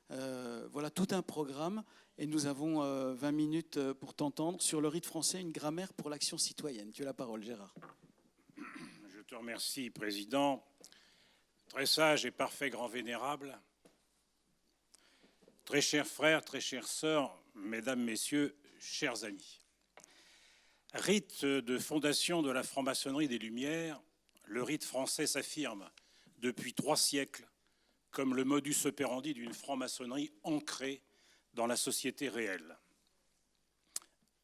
Voilà tout un programme. Et nous avons 20 minutes pour t'entendre sur le rite français, une grammaire pour l'action citoyenne. Tu as la parole, Gérard. Je te remercie, Président. Très sage et parfait grand vénérable, très chers frères, très chères sœurs, mesdames, messieurs, chers amis. Rite de fondation de la franc-maçonnerie des Lumières, le rite français s'affirme depuis 3 siècles comme le modus operandi d'une franc-maçonnerie ancrée dans la société réelle.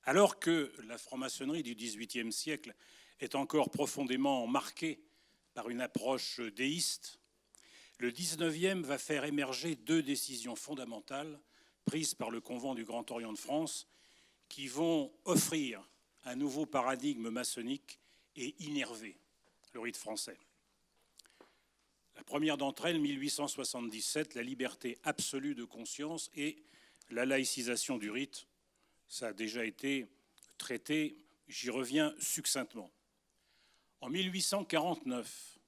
Alors que la franc-maçonnerie du XVIIIe siècle est encore profondément marquée par une approche déiste, le XIXe va faire émerger 2 décisions fondamentales prises par le Convent du Grand Orient de France qui vont offrir un nouveau paradigme maçonnique et innerver le rite français. La première d'entre elles, 1877, la liberté absolue de conscience et la laïcisation du rite. Ça a déjà été traité, j'y reviens succinctement. En 1849,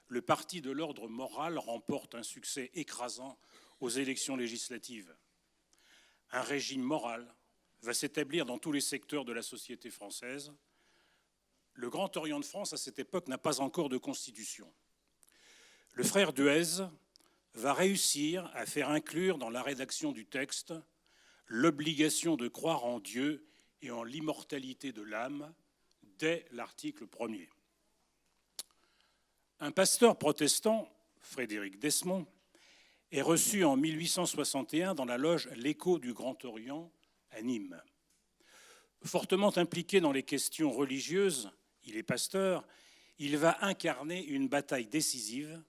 le Parti de l'ordre moral remporte un succès écrasant aux élections législatives. Un régime moral va s'établir dans tous les secteurs de la société française. Le Grand Orient de France, à cette époque, n'a pas encore de constitution. Le frère Duez va réussir à faire inclure dans la rédaction du texte l'obligation de croire en Dieu et en l'immortalité de l'âme dès l'article 1er. Un pasteur protestant, Frédéric Desmond, est reçu en 1861 dans la loge L'Écho du Grand Orient à Nîmes. Fortement impliqué dans les questions religieuses, il est pasteur, il va incarner une bataille décisive.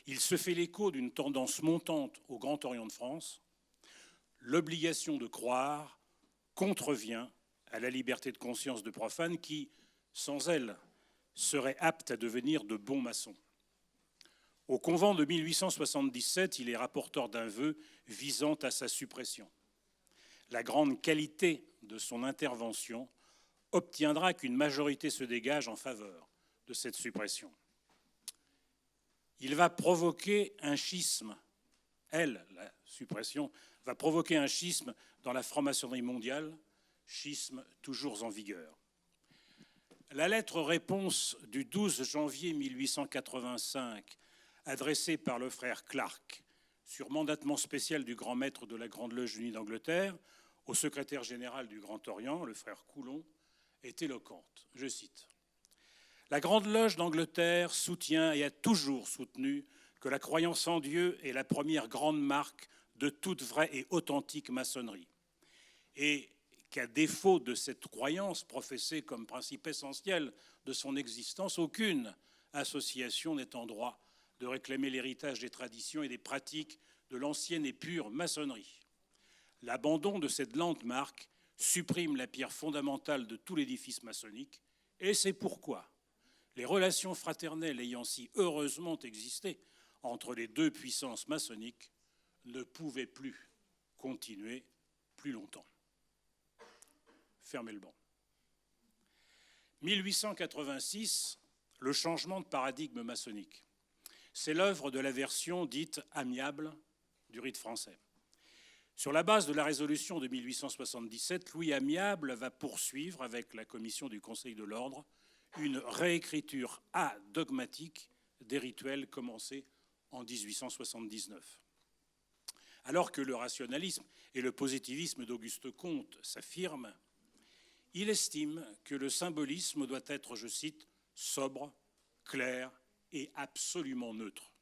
Il se fait l'écho d'une tendance montante au Grand Orient de France. L'obligation de croire contrevient à la liberté de conscience de profanes qui, sans elle, seraient aptes à devenir de bons maçons. Au convent de 1877, il est rapporteur d'un vœu visant à sa suppression. La grande qualité de son intervention obtiendra qu'une majorité se dégage en faveur de cette suppression. Il va provoquer un schisme. La suppression, va provoquer un schisme dans la franc-maçonnerie mondiale, schisme toujours en vigueur. La lettre-réponse du 12 janvier 1885, adressée par le frère Clark, sur mandatement spécial du grand maître de la Grande Loge unie d'Angleterre, au secrétaire général du Grand Orient, le frère Coulon, est éloquente. Je cite. « La Grande Loge d'Angleterre soutient et a toujours soutenu que la croyance en Dieu est la première grande marque de toute vraie et authentique maçonnerie. Et qu'à défaut de cette croyance professée comme principe essentiel de son existence, aucune association n'est en droit de réclamer l'héritage des traditions et des pratiques de l'ancienne et pure maçonnerie. L'abandon de cette landmark supprime la pierre fondamentale de tout l'édifice maçonnique, et c'est pourquoi les relations fraternelles ayant si heureusement existé entre les 2 puissances maçonniques ne pouvaient plus continuer plus longtemps. » Fermez le banc. 1886, le changement de paradigme maçonnique. C'est l'œuvre de la version dite amiable du rite français. Sur la base de la résolution de 1877, Louis Amiable va poursuivre avec la commission du Conseil de l'Ordre une réécriture adogmatique des rituels commencés en 1879. Alors que le rationalisme et le positivisme d'Auguste Comte s'affirment, il estime que le symbolisme doit être, je cite, sobre, clair et absolument neutre.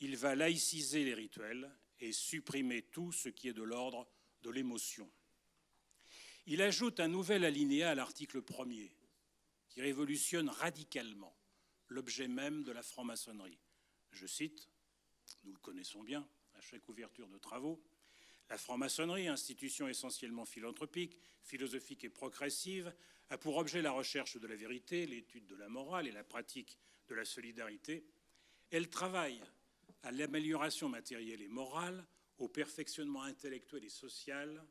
Il va laïciser les rituels et supprimer tout ce qui est de l'ordre de l'émotion. Il ajoute un nouvel alinéa à l'article 1er qui révolutionne radicalement l'objet même de la franc-maçonnerie. Je cite, nous le connaissons bien à chaque ouverture de travaux, « La franc-maçonnerie, institution essentiellement philanthropique, philosophique et progressive, a pour objet la recherche de la vérité, l'étude de la morale et la pratique de la solidarité. Elle travaille à l'amélioration matérielle et morale, au perfectionnement intellectuel et social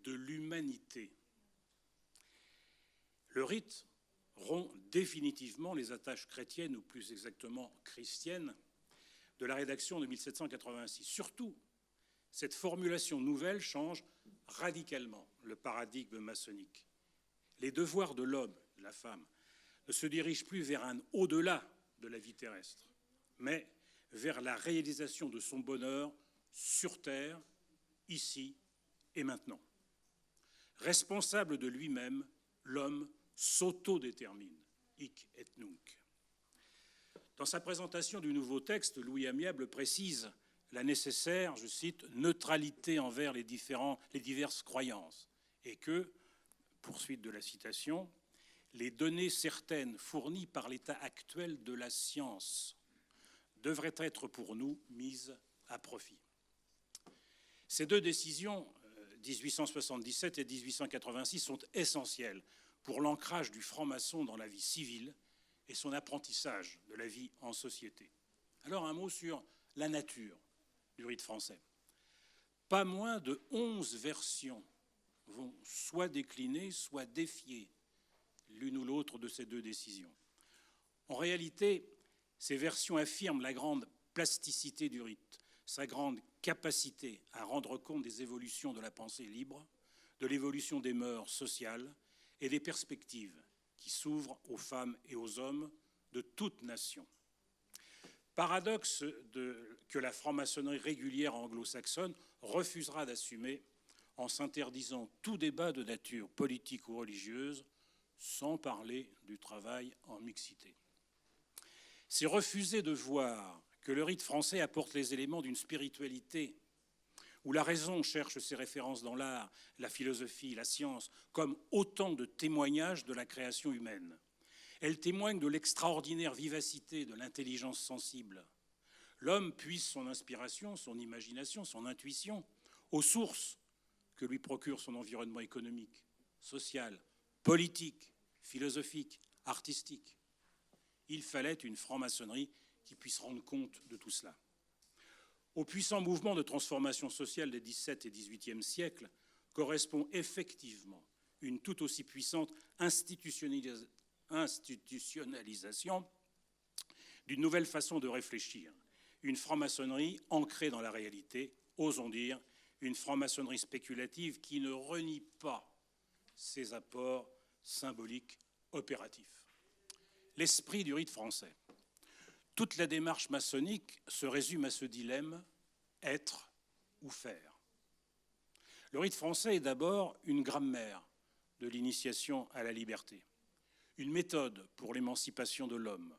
de l'humanité. Le rite rompt définitivement les attaches chrétiennes, ou plus exactement christiennes, de la rédaction de 1786. Surtout, cette formulation nouvelle change radicalement le paradigme maçonnique. Les devoirs de l'homme, de la femme, ne se dirigent plus vers un au-delà de la vie terrestre, mais vers la réalisation de son bonheur sur terre, ici et maintenant. Responsable de lui-même, l'homme s'autodétermine, hic et nunc. Dans sa présentation du nouveau texte, Louis Amiable précise la nécessaire, je cite, neutralité envers les diverses croyances, et que, poursuite de la citation, les données certaines fournies par l'état actuel de la science devraient être pour nous mises à profit. Ces deux décisions, 1877 et 1886, sont essentielles pour l'ancrage du franc-maçon dans la vie civile et son apprentissage de la vie en société. Alors un mot sur la nature du rite français. Pas moins de 11 versions vont soit décliner, soit défier l'une ou l'autre de ces deux décisions. En réalité, ces versions affirment la grande plasticité du rite, sa grande capacité à rendre compte des évolutions de la pensée libre, de l'évolution des mœurs sociales et des perspectives qui s'ouvrent aux femmes et aux hommes de toute nation. Paradoxe que la franc-maçonnerie régulière anglo-saxonne refusera d'assumer en s'interdisant tout débat de nature politique ou religieuse, sans parler du travail en mixité. C'est refuser de voir que le rite français apporte les éléments d'une spiritualité où la raison cherche ses références dans l'art, la philosophie, la science, comme autant de témoignages de la création humaine. Elle témoigne de l'extraordinaire vivacité de l'intelligence sensible. L'homme puise son inspiration, son imagination, son intuition aux sources que lui procure son environnement économique, social, politique, philosophique, artistique. Il fallait une franc-maçonnerie qui puisse rendre compte de tout cela. Au puissant mouvement de transformation sociale des XVIIe et XVIIIe siècles correspond effectivement une tout aussi puissante institutionnalisation d'une nouvelle façon de réfléchir, une franc-maçonnerie ancrée dans la réalité, osons dire, une franc-maçonnerie spéculative qui ne renie pas ses apports symboliques opératifs. L'esprit du rite français. Toute la démarche maçonnique se résume à ce dilemme, être ou faire. Le rite français est d'abord une grammaire de l'initiation à la liberté, une méthode pour l'émancipation de l'homme,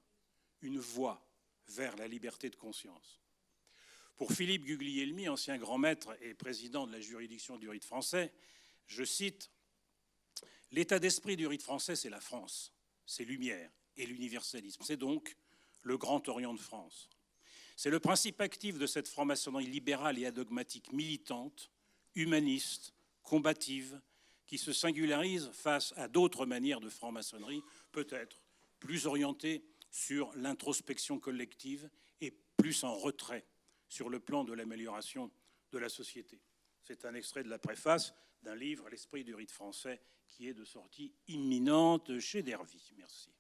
une voie vers la liberté de conscience. Pour Philippe Guglielmi, ancien grand maître et président de la juridiction du rite français, je cite « L'état d'esprit du rite français, c'est la France, c'est Lumière et l'universalisme. C'est donc le Grand Orient de France. C'est le principe actif de cette franc-maçonnerie libérale et adogmatique militante, humaniste, combative, qui se singularise face à d'autres manières de franc-maçonnerie, peut-être plus orientées sur l'introspection collective et plus en retrait sur le plan de l'amélioration de la société. C'est un extrait de la préface d'un livre, L'esprit du rite français, qui est de sortie imminente chez Dervy. Merci.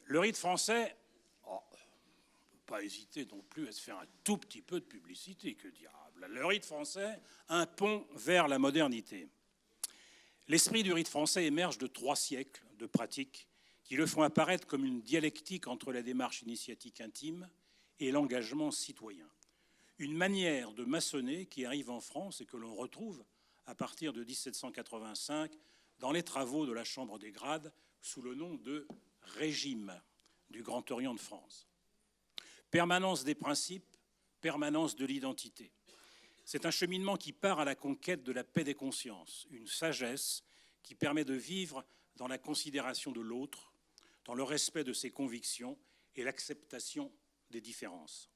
Le rite français, on ne peut pas hésiter non plus à se faire un tout petit peu de publicité, que diable. Le rite français, un pont vers la modernité. L'esprit du rite français émerge de 3 siècles de pratiques qui le font apparaître comme une dialectique entre la démarche initiatique intime et l'engagement citoyen. Une manière de maçonner qui arrive en France et que l'on retrouve à partir de 1785 dans les travaux de la Chambre des grades sous le nom de régime du Grand Orient de France. Permanence des principes, permanence de l'identité. C'est un cheminement qui part à la conquête de la paix des consciences, une sagesse qui permet de vivre dans la considération de l'autre, dans le respect de ses convictions et l'acceptation des différences.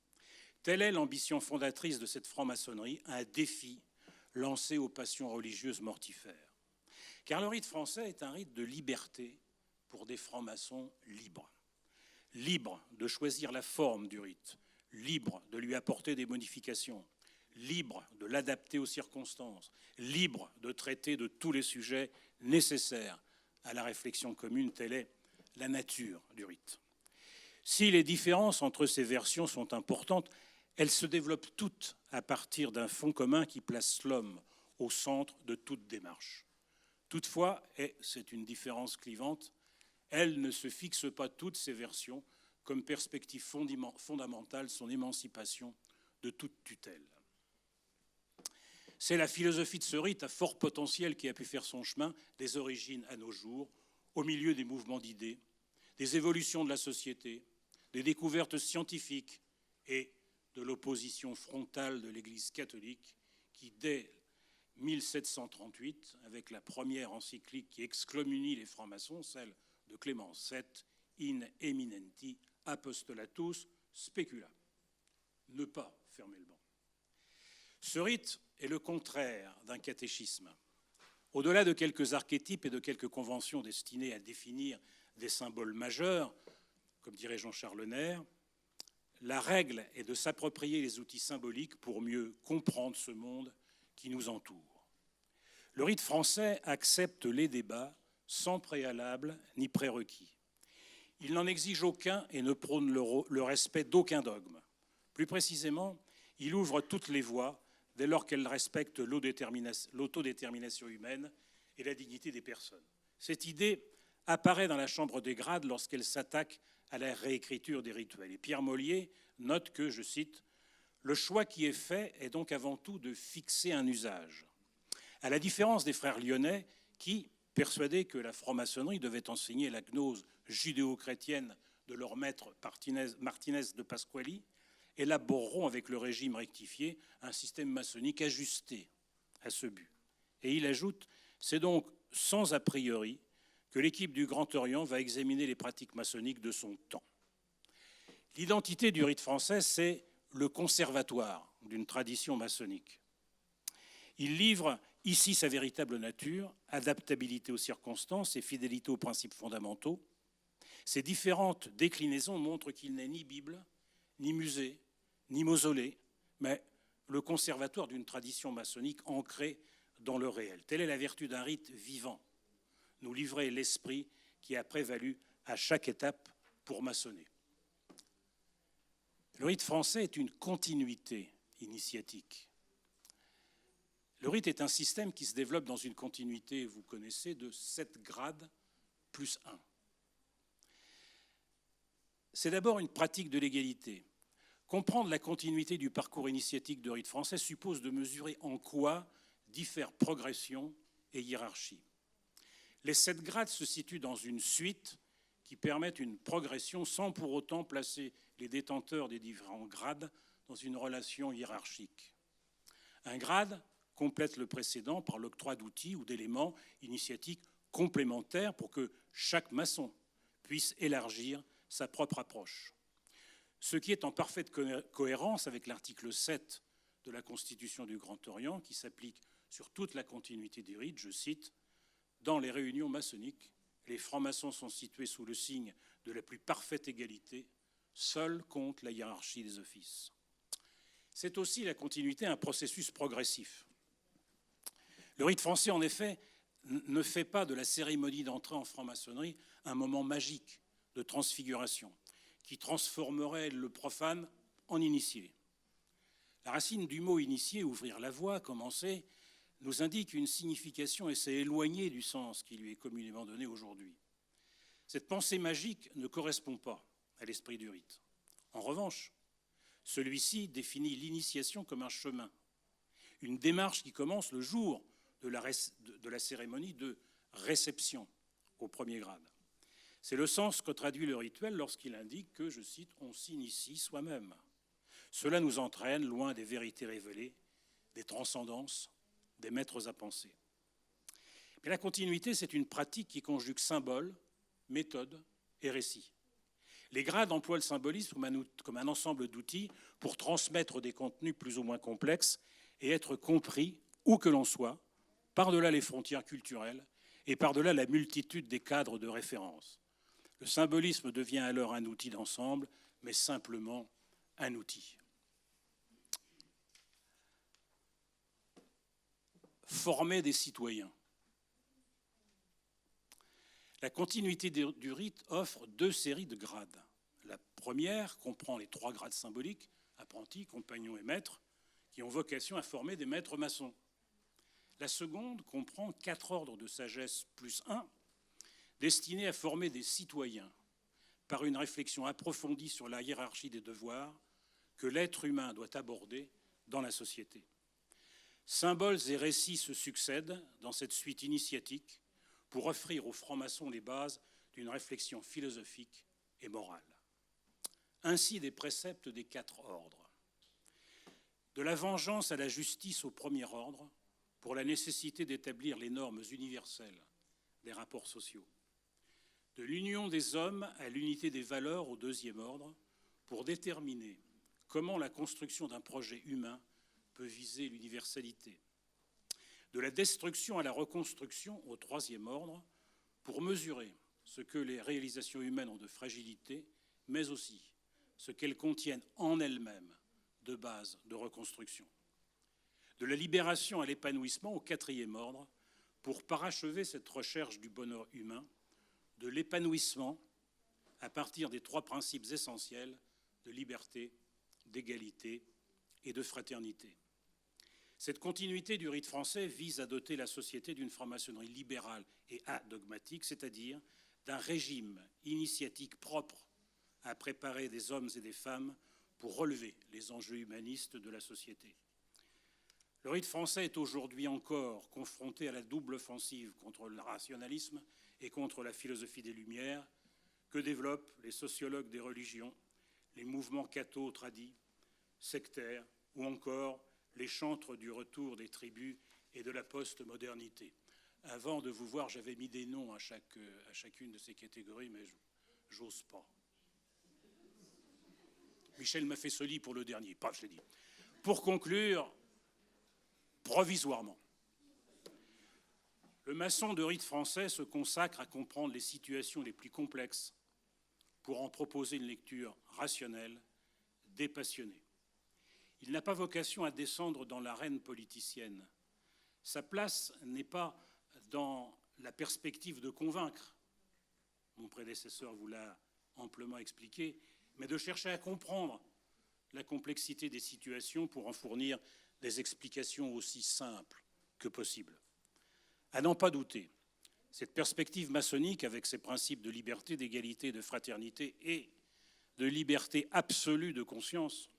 Telle est l'ambition fondatrice de cette franc-maçonnerie, un défi lancé aux passions religieuses mortifères. Car le rite français est un rite de liberté pour des francs-maçons libres. Libres de choisir la forme du rite, libres de lui apporter des modifications, libre de l'adapter aux circonstances, libre de traiter de tous les sujets nécessaires à la réflexion commune, telle est la nature du rite. Si les différences entre ces versions sont importantes, elles se développent toutes à partir d'un fond commun qui place l'homme au centre de toute démarche. Toutefois, et c'est une différence clivante, elles ne se fixent pas toutes ces versions comme perspective fondamentale son émancipation de toute tutelle. C'est la philosophie de ce rite à fort potentiel qui a pu faire son chemin des origines à nos jours, au milieu des mouvements d'idées, des évolutions de la société, des découvertes scientifiques et de l'opposition frontale de l'Église catholique qui, dès 1738, avec la première encyclique qui excommunie les francs-maçons, celle de Clément VII, In eminenti apostolatus specula, ne pas fermer le banc. Ce rite est le contraire d'un catéchisme. Au-delà de quelques archétypes et de quelques conventions destinées à définir des symboles majeurs, comme dirait Jean-Charles Lenaire, la règle est de s'approprier les outils symboliques pour mieux comprendre ce monde qui nous entoure. Le rite français accepte les débats sans préalable ni prérequis. Il n'en exige aucun et ne prône le respect d'aucun dogme. Plus précisément, il ouvre toutes les voies dès lors qu'elle respecte l'autodétermination humaine et la dignité des personnes. Cette idée apparaît dans la Chambre des grades lorsqu'elle s'attaque à la réécriture des rituels. Et Pierre Mollier note que, je cite, « Le choix qui est fait est donc avant tout de fixer un usage. » À la différence des frères lyonnais qui, persuadés que la franc-maçonnerie devait enseigner la gnose judéo-chrétienne de leur maître Martinez de Pasquali, élaboreront avec le régime rectifié un système maçonnique ajusté à ce but. Et il ajoute, c'est donc sans a priori que l'équipe du Grand Orient va examiner les pratiques maçonniques de son temps. L'identité du rite français, c'est le conservatoire d'une tradition maçonnique. Il livre ici sa véritable nature, adaptabilité aux circonstances et fidélité aux principes fondamentaux. Ces différentes déclinaisons montrent qu'il n'est ni Bible, ni musée, ni mausolée, mais le conservatoire d'une tradition maçonnique ancrée dans le réel. Telle est la vertu d'un rite vivant, nous livrer l'esprit qui a prévalu à chaque étape pour maçonner. Le rite français est une continuité initiatique. Le rite est un système qui se développe dans une continuité, vous connaissez, de 7 grades plus 1. C'est d'abord une pratique de l'égalité. Comprendre la continuité du parcours initiatique de rite français suppose de mesurer en quoi diffèrent progression et hiérarchie. Les 7 grades se situent dans une suite qui permettent une progression sans pour autant placer les détenteurs des différents grades dans une relation hiérarchique. Un grade complète le précédent par l'octroi d'outils ou d'éléments initiatiques complémentaires pour que chaque maçon puisse élargir sa propre approche. Ce qui est en parfaite cohérence avec l'article 7 de la Constitution du Grand Orient qui s'applique sur toute la continuité du rite, je cite, « Dans les réunions maçonniques, les francs-maçons sont situés sous le signe de la plus parfaite égalité, seul compte la hiérarchie des offices. » C'est aussi la continuité un processus progressif. Le rite français, en effet, ne fait pas de la cérémonie d'entrée en franc-maçonnerie un moment magique de transfiguration qui transformerait le profane en initié. La racine du mot « initié », ouvrir la voie, commencer, nous indique une signification et s'est éloignée du sens qui lui est communément donné aujourd'hui. Cette pensée magique ne correspond pas à l'esprit du rite. En revanche, celui-ci définit l'initiation comme un chemin, une démarche qui commence le jour de la cérémonie de réception au premier grade. C'est le sens que traduit le rituel lorsqu'il indique que, je cite, « on s'initie soi-même ». Cela nous entraîne loin des vérités révélées, des transcendances, des maîtres à penser. Mais la continuité, c'est une pratique qui conjugue symbole, méthode et récit. Les grades emploient le symbolisme comme un ensemble d'outils pour transmettre des contenus plus ou moins complexes et être compris, où que l'on soit, par-delà les frontières culturelles et par-delà la multitude des cadres de référence. Le symbolisme devient alors un outil d'ensemble, mais simplement un outil. former des citoyens. La continuité du rite offre 2 séries de grades. La première comprend les 3 grades symboliques, apprentis, compagnons et maîtres, qui ont vocation à former des maîtres maçons. La seconde comprend 4 ordres de sagesse plus 1, destinés à former des citoyens par une réflexion approfondie sur la hiérarchie des devoirs que l'être humain doit aborder dans la société. Symboles et récits se succèdent dans cette suite initiatique pour offrir aux francs-maçons les bases d'une réflexion philosophique et morale. Ainsi des préceptes des 4 ordres. De la vengeance à la justice au premier ordre, pour la nécessité d'établir les normes universelles des rapports sociaux. De l'union des hommes à l'unité des valeurs au deuxième ordre, pour déterminer comment la construction d'un projet humain peut viser l'universalité. De la destruction à la reconstruction au troisième ordre, pour mesurer ce que les réalisations humaines ont de fragilité, mais aussi ce qu'elles contiennent en elles-mêmes de base de reconstruction. De la libération à l'épanouissement au quatrième ordre, pour parachever cette recherche du bonheur humain, de l'épanouissement à partir des 3 principes essentiels de liberté, d'égalité et de fraternité. Cette continuité du rite français vise à doter la société d'une franc-maçonnerie libérale et adogmatique, c'est-à-dire d'un régime initiatique propre à préparer des hommes et des femmes pour relever les enjeux humanistes de la société. Le rite français est aujourd'hui encore confronté à la double offensive contre le rationalisme et contre la philosophie des Lumières que développent les sociologues des religions, les mouvements catho tradis, sectaires ou encore les chantres du retour des tribus et de la post-modernité. Avant de vous voir, j'avais mis des noms à chacune de ces catégories, mais j'ose pas. Michel m'a fait ce lit pour le dernier, pas, je l'ai dit. Pour conclure, provisoirement, le maçon de rite français se consacre à comprendre les situations les plus complexes pour en proposer une lecture rationnelle, dépassionnée. Il n'a pas vocation à descendre dans l'arène politicienne. Sa place n'est pas dans la perspective de convaincre, mon prédécesseur vous l'a amplement expliqué, mais de chercher à comprendre la complexité des situations pour en fournir des explications aussi simples que possible. À n'en pas douter, cette perspective maçonnique, avec ses principes de liberté, d'égalité, de fraternité et de liberté absolue de conscience,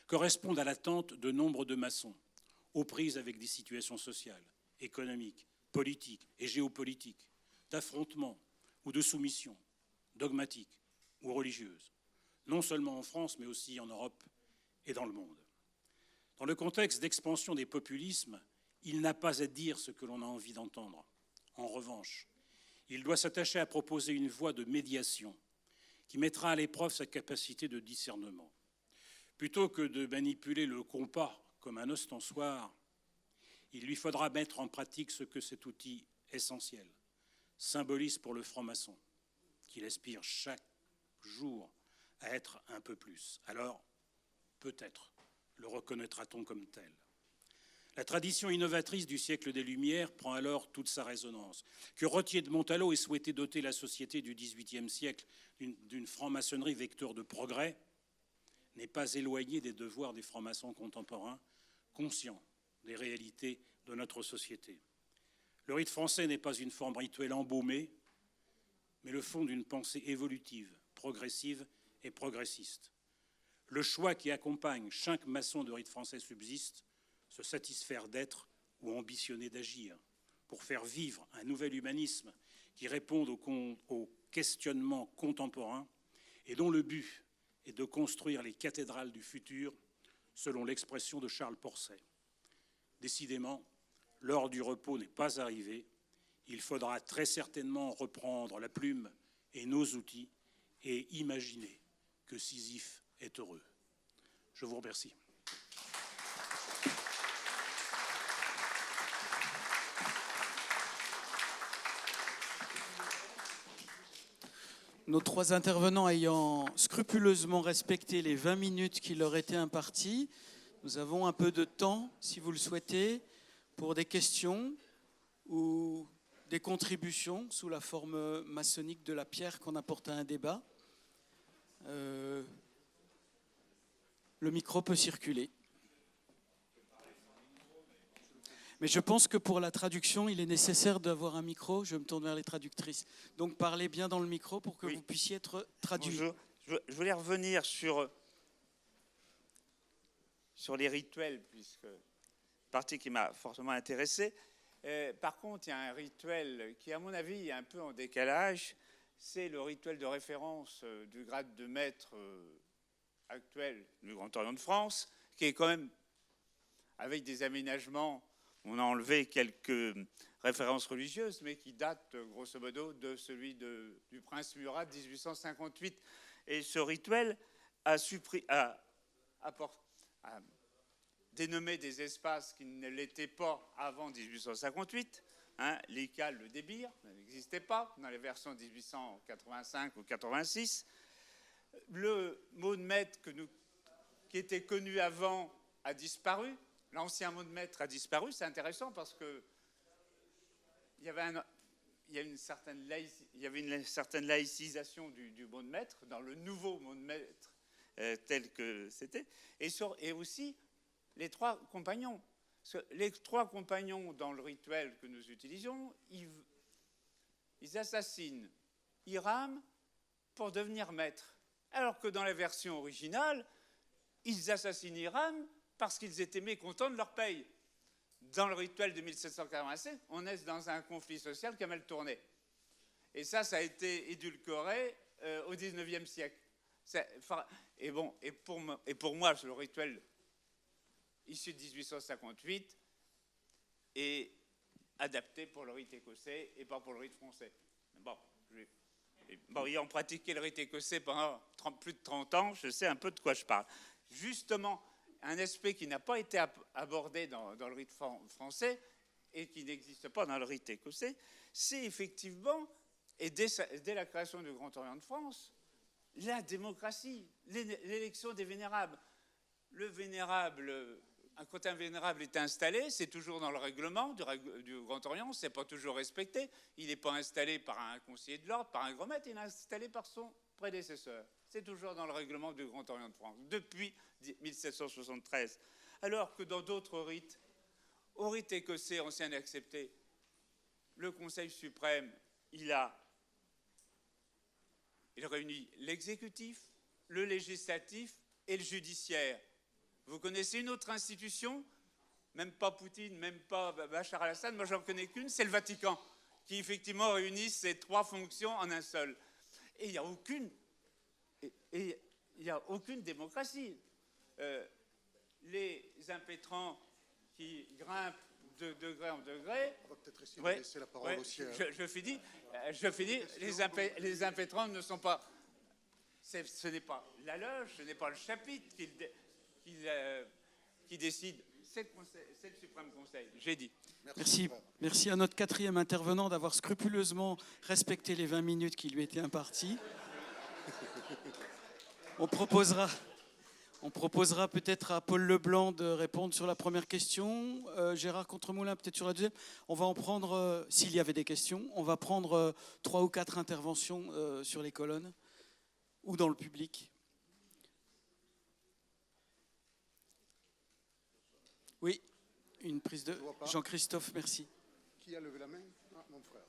correspondent à l'attente de nombre de maçons, aux prises avec des situations sociales, économiques, politiques et géopolitiques, d'affrontements ou de soumission, dogmatiques ou religieuses, non seulement en France, mais aussi en Europe et dans le monde. Dans le contexte d'expansion des populismes, il n'a pas à dire ce que l'on a envie d'entendre. En revanche, il doit s'attacher à proposer une voie de médiation qui mettra à l'épreuve sa capacité de discernement. Plutôt que de manipuler le compas comme un ostensoir, il lui faudra mettre en pratique ce que cet outil essentiel symbolise pour le franc-maçon, qu'il aspire chaque jour à être un peu plus. Alors, peut-être le reconnaîtra-t-on comme tel. La tradition innovatrice du siècle des Lumières prend alors toute sa résonance. Que Rottier de Montalot ait souhaité doter la société du XVIIIe siècle d'une franc-maçonnerie vecteur de progrès n'est pas éloigné des devoirs des francs-maçons contemporains, conscients des réalités de notre société. Le rite français n'est pas une forme rituelle embaumée, mais le fond d'une pensée évolutive, progressive et progressiste. Le choix qui accompagne chaque maçon de rite français subsiste, se satisfaire d'être ou ambitionner d'agir, pour faire vivre un nouvel humanisme qui réponde aux questionnements contemporains et dont le but est de construire les cathédrales du futur, selon l'expression de Charles Porset. Décidément, l'heure du repos n'est pas arrivée. Il faudra très certainement reprendre la plume et nos outils et imaginer que Sisyphe est heureux. Je vous remercie. Nos 3 intervenants ayant scrupuleusement respecté les 20 minutes qui leur étaient imparties, nous avons un peu de temps, si vous le souhaitez, pour des questions ou des contributions sous la forme maçonnique de la pierre qu'on apporte à un débat. Le micro peut circuler. Mais je pense que pour la traduction, il est nécessaire d'avoir un micro. Je me tourne vers les traductrices. Donc parlez bien dans le micro pour que vous puissiez être traduit. Bonjour. Je voulais revenir sur les rituels, puisque partie qui m'a fortement intéressé. Par contre, il y a un rituel qui, à mon avis, est un peu en décalage. C'est le rituel de référence du grade de maître actuel du Grand Orient de France, qui est quand même, avec des aménagements, on a enlevé quelques références religieuses, mais qui datent grosso modo de celui du prince Murat de 1858. Et ce rituel a dénommé des espaces qui ne l'étaient pas avant 1858. L'ICAL, le débir, n'existait pas dans les versions 1885 ou 86. Le mot de maître qui était connu avant a disparu. L'ancien mot de maître a disparu. C'est intéressant parce que il y avait une certaine laïcisation du mot de maître dans le nouveau mot de maître tel que c'était. Et aussi les trois compagnons. Les trois compagnons dans le rituel que nous utilisions, ils assassinent Hiram pour devenir maître. Alors que dans la version originale, ils assassinent Hiram parce qu'ils étaient mécontents de leur paye. Dans le rituel de 1787, on est dans un conflit social qui a mal tourné. Et ça a été édulcoré au XIXe siècle. Et pour moi, le rituel issu de 1858 est adapté pour le rite écossais et pas pour le rite français. Ayant pratiqué le rite écossais pendant plus de 30 ans, je sais un peu de quoi je parle. Justement, un aspect qui n'a pas été abordé dans le rite français et qui n'existe pas dans le rite écossais, c'est effectivement, et dès la création du Grand Orient de France, la démocratie, l'élection des vénérables. Quand un vénérable est installé, c'est toujours dans le règlement du Grand Orient, c'est pas toujours respecté. Il n'est pas installé par un conseiller de l'ordre, par un grand maître, il est installé par son prédécesseur. C'est toujours dans le règlement du Grand Orient de France, depuis 1773. Alors que dans d'autres rites, au rite écossais ancien et accepté, le Conseil suprême, il réunit l'exécutif, le législatif et le judiciaire. Vous connaissez une autre institution? Même pas Poutine, même pas Bachar al-Assad, moi j'en connais qu'une, c'est le Vatican, qui effectivement réunit ces trois fonctions en un seul. Et il n'y a aucune démocratie. Les impétrants qui grimpent de degré en degré. On va peut-être essayer de laisser la parole aussi. Je finis. Les impétrants ne sont pas. Ce n'est pas la loge, ce n'est pas le chapitre qui décide. C'est le Suprême Conseil. J'ai dit. Merci à notre quatrième intervenant d'avoir scrupuleusement respecté les 20 minutes qui lui étaient imparties. On proposera peut-être à Paul Leblanc de répondre sur la première question, Gérard Contremoulin peut-être sur la deuxième. On va en prendre, s'il y avait des questions, on va prendre 3 ou 4 interventions sur les colonnes ou dans le public. Oui, une prise de Jean-Christophe, merci. Qui a levé la main? Mon frère.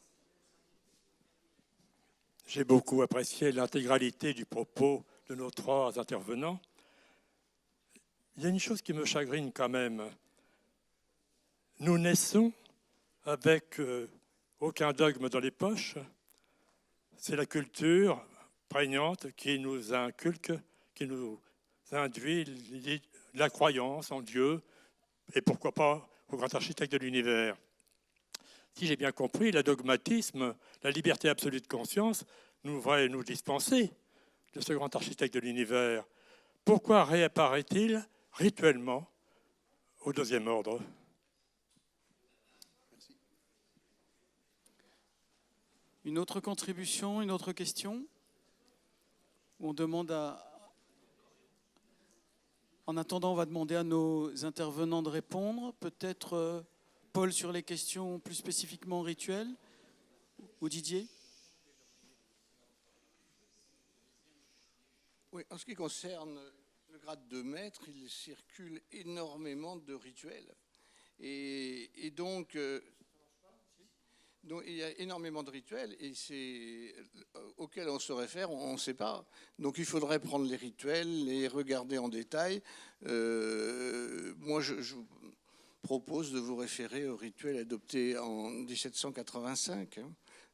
J'ai beaucoup apprécié l'intégralité du propos de nos 3 intervenants. Il y a une chose qui me chagrine quand même. Nous naissons avec aucun dogme dans les poches. C'est la culture prégnante qui nous inculque, qui nous induit la croyance en Dieu et pourquoi pas au grand architecte de l'univers. Si j'ai bien compris, le dogmatisme, la liberté absolue de conscience nous devrait nous dispenser de ce grand architecte de l'univers. Pourquoi réapparaît-il rituellement au 2e ordre? Merci. Une autre contribution, une autre question? On demande à... En attendant, on va demander à nos intervenants de répondre. Peut-être Paul sur les questions plus spécifiquement rituelles, ou Didier? Oui, en ce qui concerne le grade de maître, il circule énormément de rituels. Et donc, il y a énormément de rituels et auxquels on se réfère, on ne sait pas. Donc il faudrait prendre les rituels, les regarder en détail. Moi, je vous propose de vous référer au rituel adopté en 1785,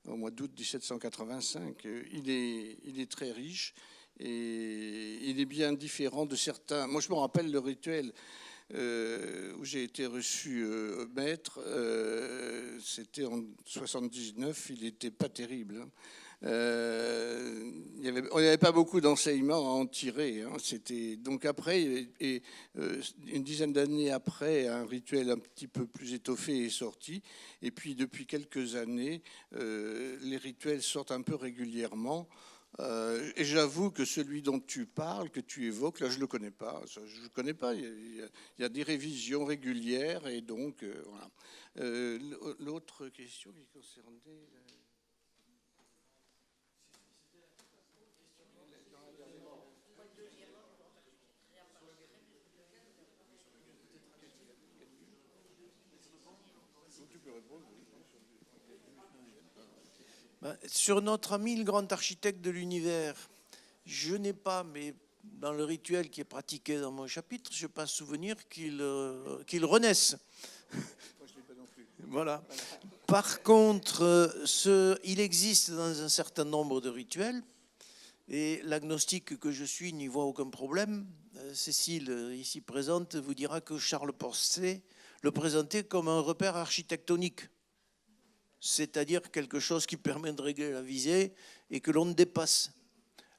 au mois d'août 1785. Il est très riche. Et il est bien différent de certains. Moi, je me rappelle le rituel où j'ai été reçu maître. C'était en 79. Il n'était pas terrible. On n'avait pas beaucoup d'enseignements à en tirer. Donc après, une dizaine d'années après, un rituel un petit peu plus étoffé est sorti. Et puis depuis quelques années, les rituels sortent un peu régulièrement. Et j'avoue que celui dont tu parles, que tu évoques, là, je ne le connais pas. Je ne connais pas. Il y a des révisions régulières. Et donc, voilà. L'autre question qui concernait... Sur notre ami le grand architecte de l'univers, je n'ai pas, mais dans le rituel qui est pratiqué dans mon chapitre, je n'ai pas souvenir qu'il renaisse. Voilà. Par contre, il existe dans un certain nombre de rituels, et l'agnostique que je suis n'y voit aucun problème. Cécile, ici présente, vous dira que Charles Porset le présentait comme un repère architectonique, c'est-à-dire quelque chose qui permet de régler la visée et que l'on dépasse.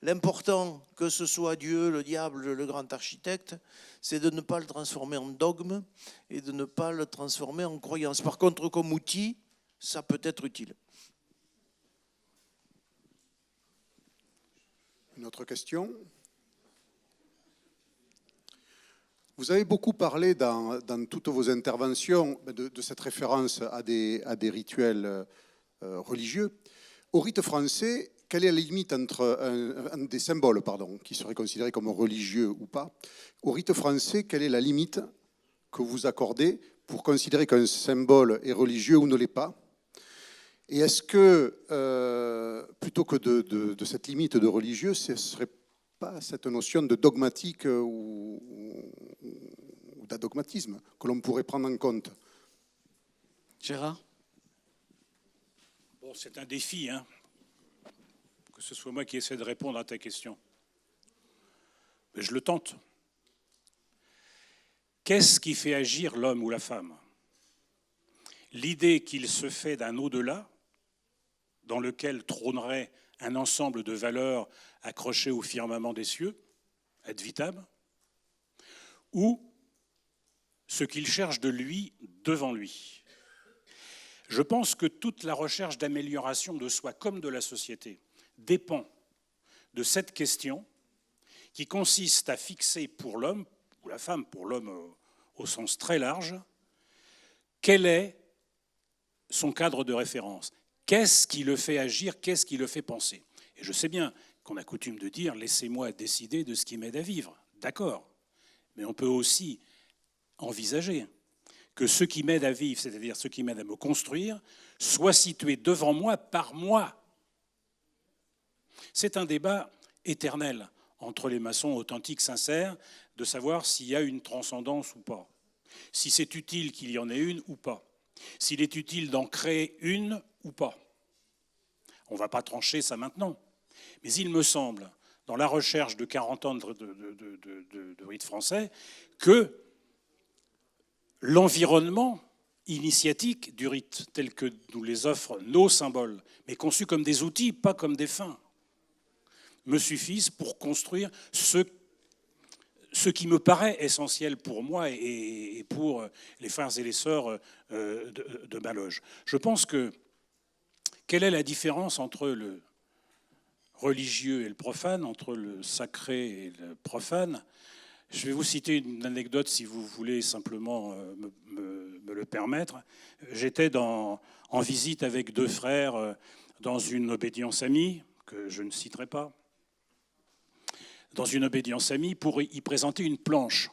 L'important, que ce soit Dieu, le diable, le grand architecte, c'est de ne pas le transformer en dogme et de ne pas le transformer en croyance. Par contre, comme outil, ça peut être utile. Une autre question? Vous avez beaucoup parlé dans toutes vos interventions de cette référence à des rituels religieux. Au rite français, quelle est la limite entre des symboles, qui seraient considérés comme religieux ou pas? Au rite français, quelle est la limite que vous accordez pour considérer qu'un symbole est religieux ou ne l'est pas? Et est-ce que, plutôt que de cette limite de religieux, ce ne serait pas cette notion de dogmatique ou d'adogmatisme que l'on pourrait prendre en compte? Gérard? Bon, c'est un défi, hein, que ce soit moi qui essaie de répondre à ta question. Mais je le tente. Qu'est-ce qui fait agir l'homme ou la femme? L'idée qu'il se fait d'un au-delà, dans lequel trônerait un ensemble de valeurs accrochées au firmament des cieux, ad vitam, ou ce qu'il cherche de lui devant lui. Je pense que toute la recherche d'amélioration de soi comme de la société dépend de cette question qui consiste à fixer pour l'homme, ou la femme, pour l'homme au sens très large, quel est son cadre de référence. Qu'est-ce qui le fait agir? Qu'est-ce qui le fait penser? Et je sais bien qu'on a coutume de dire « laissez-moi décider de ce qui m'aide à vivre ». D'accord. Mais on peut aussi envisager que ce qui m'aide à vivre, c'est-à-dire ce qui m'aide à me construire, soit situé devant moi par moi. C'est un débat éternel entre les maçons authentiques, sincères, de savoir s'il y a une transcendance ou pas, si c'est utile qu'il y en ait une ou pas, s'il est utile d'en créer une ou pas. On ne va pas trancher ça maintenant. Mais il me semble, dans la recherche de 40 ans de rite français, que l'environnement initiatique du rite, tel que nous les offrent nos symboles, mais conçus comme des outils, pas comme des fins, me suffisent pour construire ce qui me paraît essentiel pour moi et pour les frères et les sœurs de ma loge. Je pense que quelle est la différence entre le religieux et le profane, entre le sacré et le profane? Je vais vous citer une anecdote si vous voulez simplement me le permettre. J'étais en visite avec 2 frères dans une obédience amie, que je ne citerai pas, dans une obédience amie pour y présenter une planche.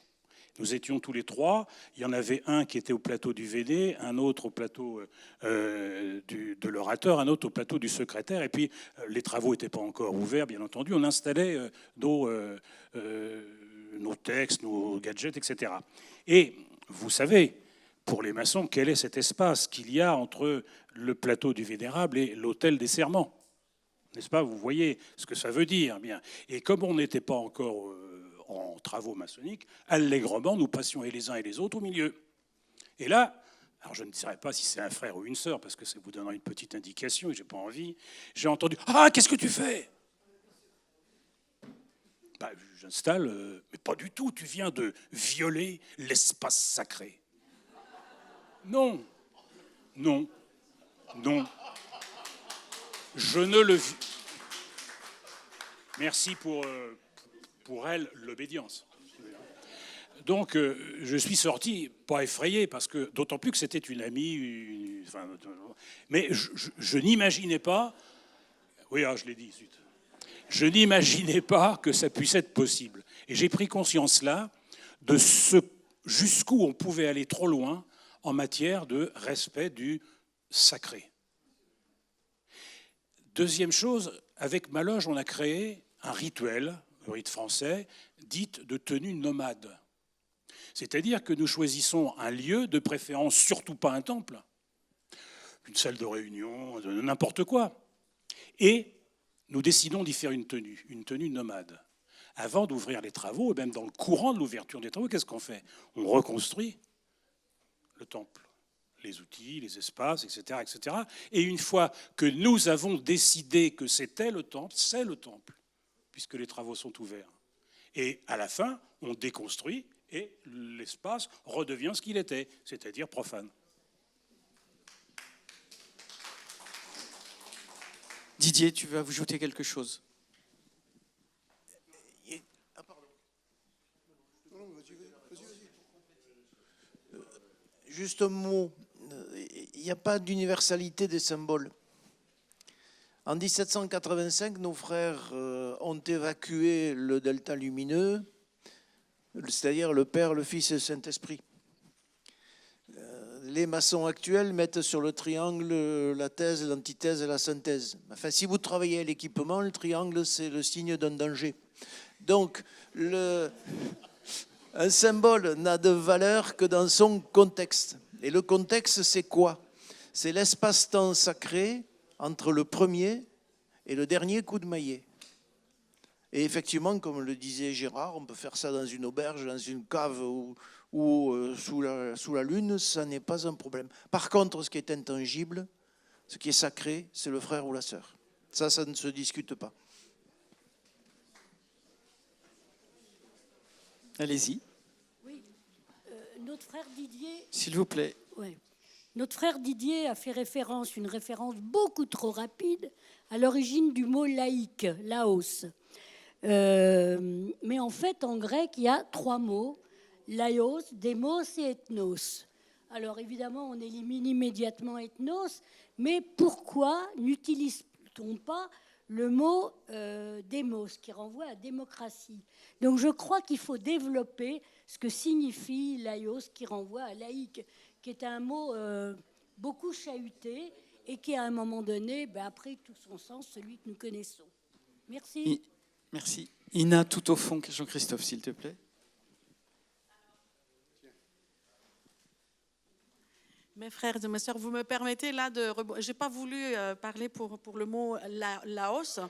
Nous étions tous les 3. Il y en avait un qui était au plateau du VD, un autre au plateau de l'orateur, un autre au plateau du secrétaire. Et puis, les travaux n'étaient pas encore ouverts, bien entendu. On installait nos textes, nos gadgets, etc. Et vous savez, pour les maçons, quel est cet espace qu'il y a entre le plateau du Vénérable et l'autel des serments? N'est-ce pas? Vous voyez ce que ça veut dire. Bien. Et comme on n'était pas encore en travaux maçonniques, allègrement, nous passions et les uns et les autres au milieu. Et là, alors je ne dirais pas si c'est un frère ou une sœur, parce que ça vous donnera une petite indication et je n'ai pas envie, j'ai entendu « Ah, qu'est-ce que tu fais ?» J'installe, mais pas du tout, tu viens de violer l'espace sacré. Non, non, non. Je ne le... Merci pour elle, l'obédience. Donc, je suis sorti, pas effrayé, parce que d'autant plus que c'était une amie, mais je n'imaginais pas... Oui, je l'ai dit, zut. Je n'imaginais pas que ça puisse être possible. Et j'ai pris conscience là de jusqu'où on pouvait aller trop loin en matière de respect du sacré. Deuxième chose, avec ma loge, on a créé un rituel, le rite français, dit de tenue nomade. C'est-à-dire que nous choisissons un lieu, de préférence surtout pas un temple, une salle de réunion, n'importe quoi. Et nous décidons d'y faire une tenue nomade. Avant d'ouvrir les travaux, et même dans le courant de l'ouverture des travaux, qu'est-ce qu'on fait? On reconstruit le temple, les outils, les espaces, etc., etc. Et une fois que nous avons décidé que c'était le temple, c'est le temple, puisque les travaux sont ouverts. Et à la fin, on déconstruit et l'espace redevient ce qu'il était, c'est-à-dire profane. Didier, tu veux ajouter quelque chose? Juste un mot. Il n'y a pas d'universalité des symboles. En 1785, nos frères ont évacué le delta lumineux, c'est-à-dire le Père, le Fils et le Saint-Esprit. Les maçons actuels mettent sur le triangle la thèse, l'antithèse et la synthèse. Enfin, si vous travaillez à l'équipement, le triangle, c'est le signe d'un danger. Donc, un symbole n'a de valeur que dans son contexte. Et le contexte, c'est quoi? C'est l'espace-temps sacré entre le premier et le dernier coup de maillet. Et effectivement, comme le disait Gérard, on peut faire ça dans une auberge, dans une cave ou sous la lune, ça n'est pas un problème. Par contre, ce qui est intangible, ce qui est sacré, c'est le frère ou la sœur. Ça ne se discute pas. Allez-y. Oui, notre frère Didier... S'il vous plaît. Ouais. Notre frère Didier a fait une référence beaucoup trop rapide à l'origine du mot laïque, laos. Mais en fait, en grec, il y a 3 mots, laïos, démos et ethnos. Alors évidemment, on élimine immédiatement ethnos, mais pourquoi n'utilise-t-on pas le mot démos, qui renvoie à démocratie? Donc je crois qu'il faut développer ce que signifie laïos, qui renvoie à laïque, qui est un mot beaucoup chahuté et qui, à un moment donné, a pris tout son sens, celui que nous connaissons. Merci. Merci. Ina, tout au fond, Jean-Christophe, s'il te plaît. Mes frères et mes sœurs, vous me permettez là de... Je n'ai pas voulu parler pour le mot Laos,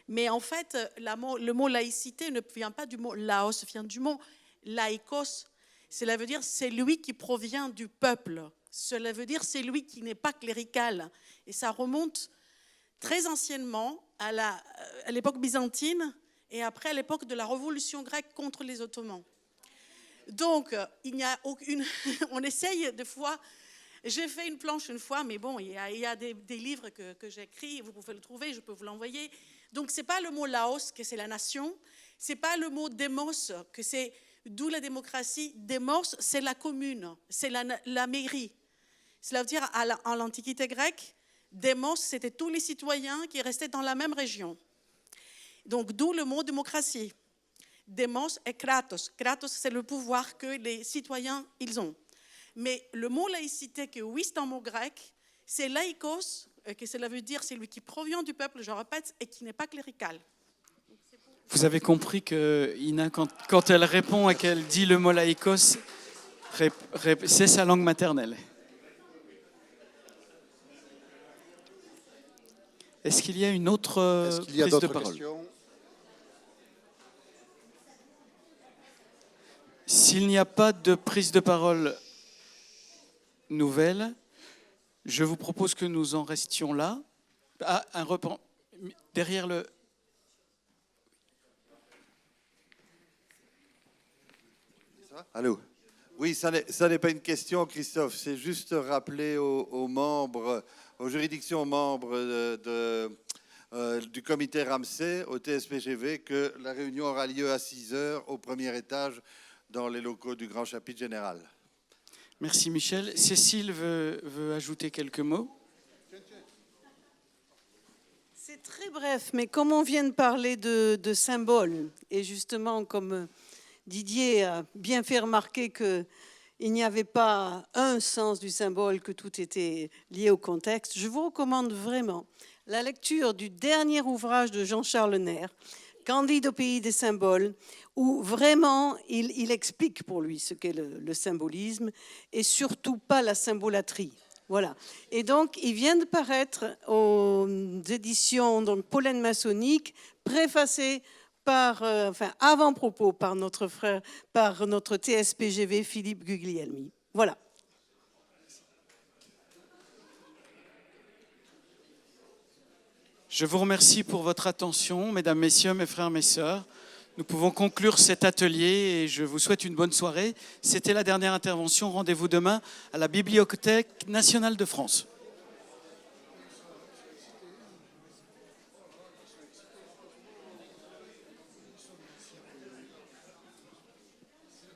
mais en fait, le mot laïcité ne vient pas du mot Laos, vient du mot laïkos. Cela veut dire c'est lui qui provient du peuple. Cela veut dire c'est lui qui n'est pas clérical. Et ça remonte très anciennement à l'époque byzantine et après à l'époque de la révolution grecque contre les Ottomans. Donc, il n'y a aucune... On essaye des fois... J'ai fait une planche une fois, mais bon, il y a des livres que j'ai écrits, vous pouvez le trouver, je peux vous l'envoyer. Donc, ce n'est pas le mot Laos, que c'est la nation, ce n'est pas le mot démos, que c'est D'où la démocratie. Demos, c'est la commune, c'est la mairie. Cela veut dire, en l'Antiquité grecque, demos, c'était tous les citoyens qui restaient dans la même région. Donc, d'où le mot démocratie. Demos et kratos. Kratos, c'est le pouvoir que les citoyens, ils ont. Mais le mot laïcité, que oui, c'est un mot grec, c'est laïkos, que cela veut dire celui qui provient du peuple, je répète, et qui n'est pas clérical. Vous avez compris que Ina, quand elle répond et qu'elle dit le mot laïkos, c'est sa langue maternelle. Est-ce qu'il y a une autre prise de parole? S'il n'y a pas de prise de parole nouvelle, je vous propose que nous en restions là. Ah, un repas derrière le... Allô. Oui, ça n'est pas une question, Christophe. C'est juste rappeler aux membres, aux juridictions membres du comité Ramsay, au TSPGV, que la réunion aura lieu à 6 heures au premier étage dans les locaux du grand chapitre général. Merci Michel. Cécile veut ajouter quelques mots. C'est très bref, mais comme on vient de parler de symboles, et justement comme Didier a bien fait remarquer qu'il n'y avait pas un sens du symbole, que tout était lié au contexte, je vous recommande vraiment la lecture du dernier ouvrage de Jean-Charles Nair, Candide au pays des symboles, où vraiment il explique pour lui ce qu'est le symbolisme et surtout pas la symbolatrie. Voilà. Et donc, il vient de paraître aux éditions donc, Pollen maçonnique, préfacé par, avant-propos par notre frère, par notre TSPGV Philippe Guglielmi. Voilà. Je vous remercie pour votre attention, mesdames, messieurs, mes frères, mes sœurs. Nous pouvons conclure cet atelier et je vous souhaite une bonne soirée. C'était la dernière intervention. Rendez-vous demain à la Bibliothèque nationale de France.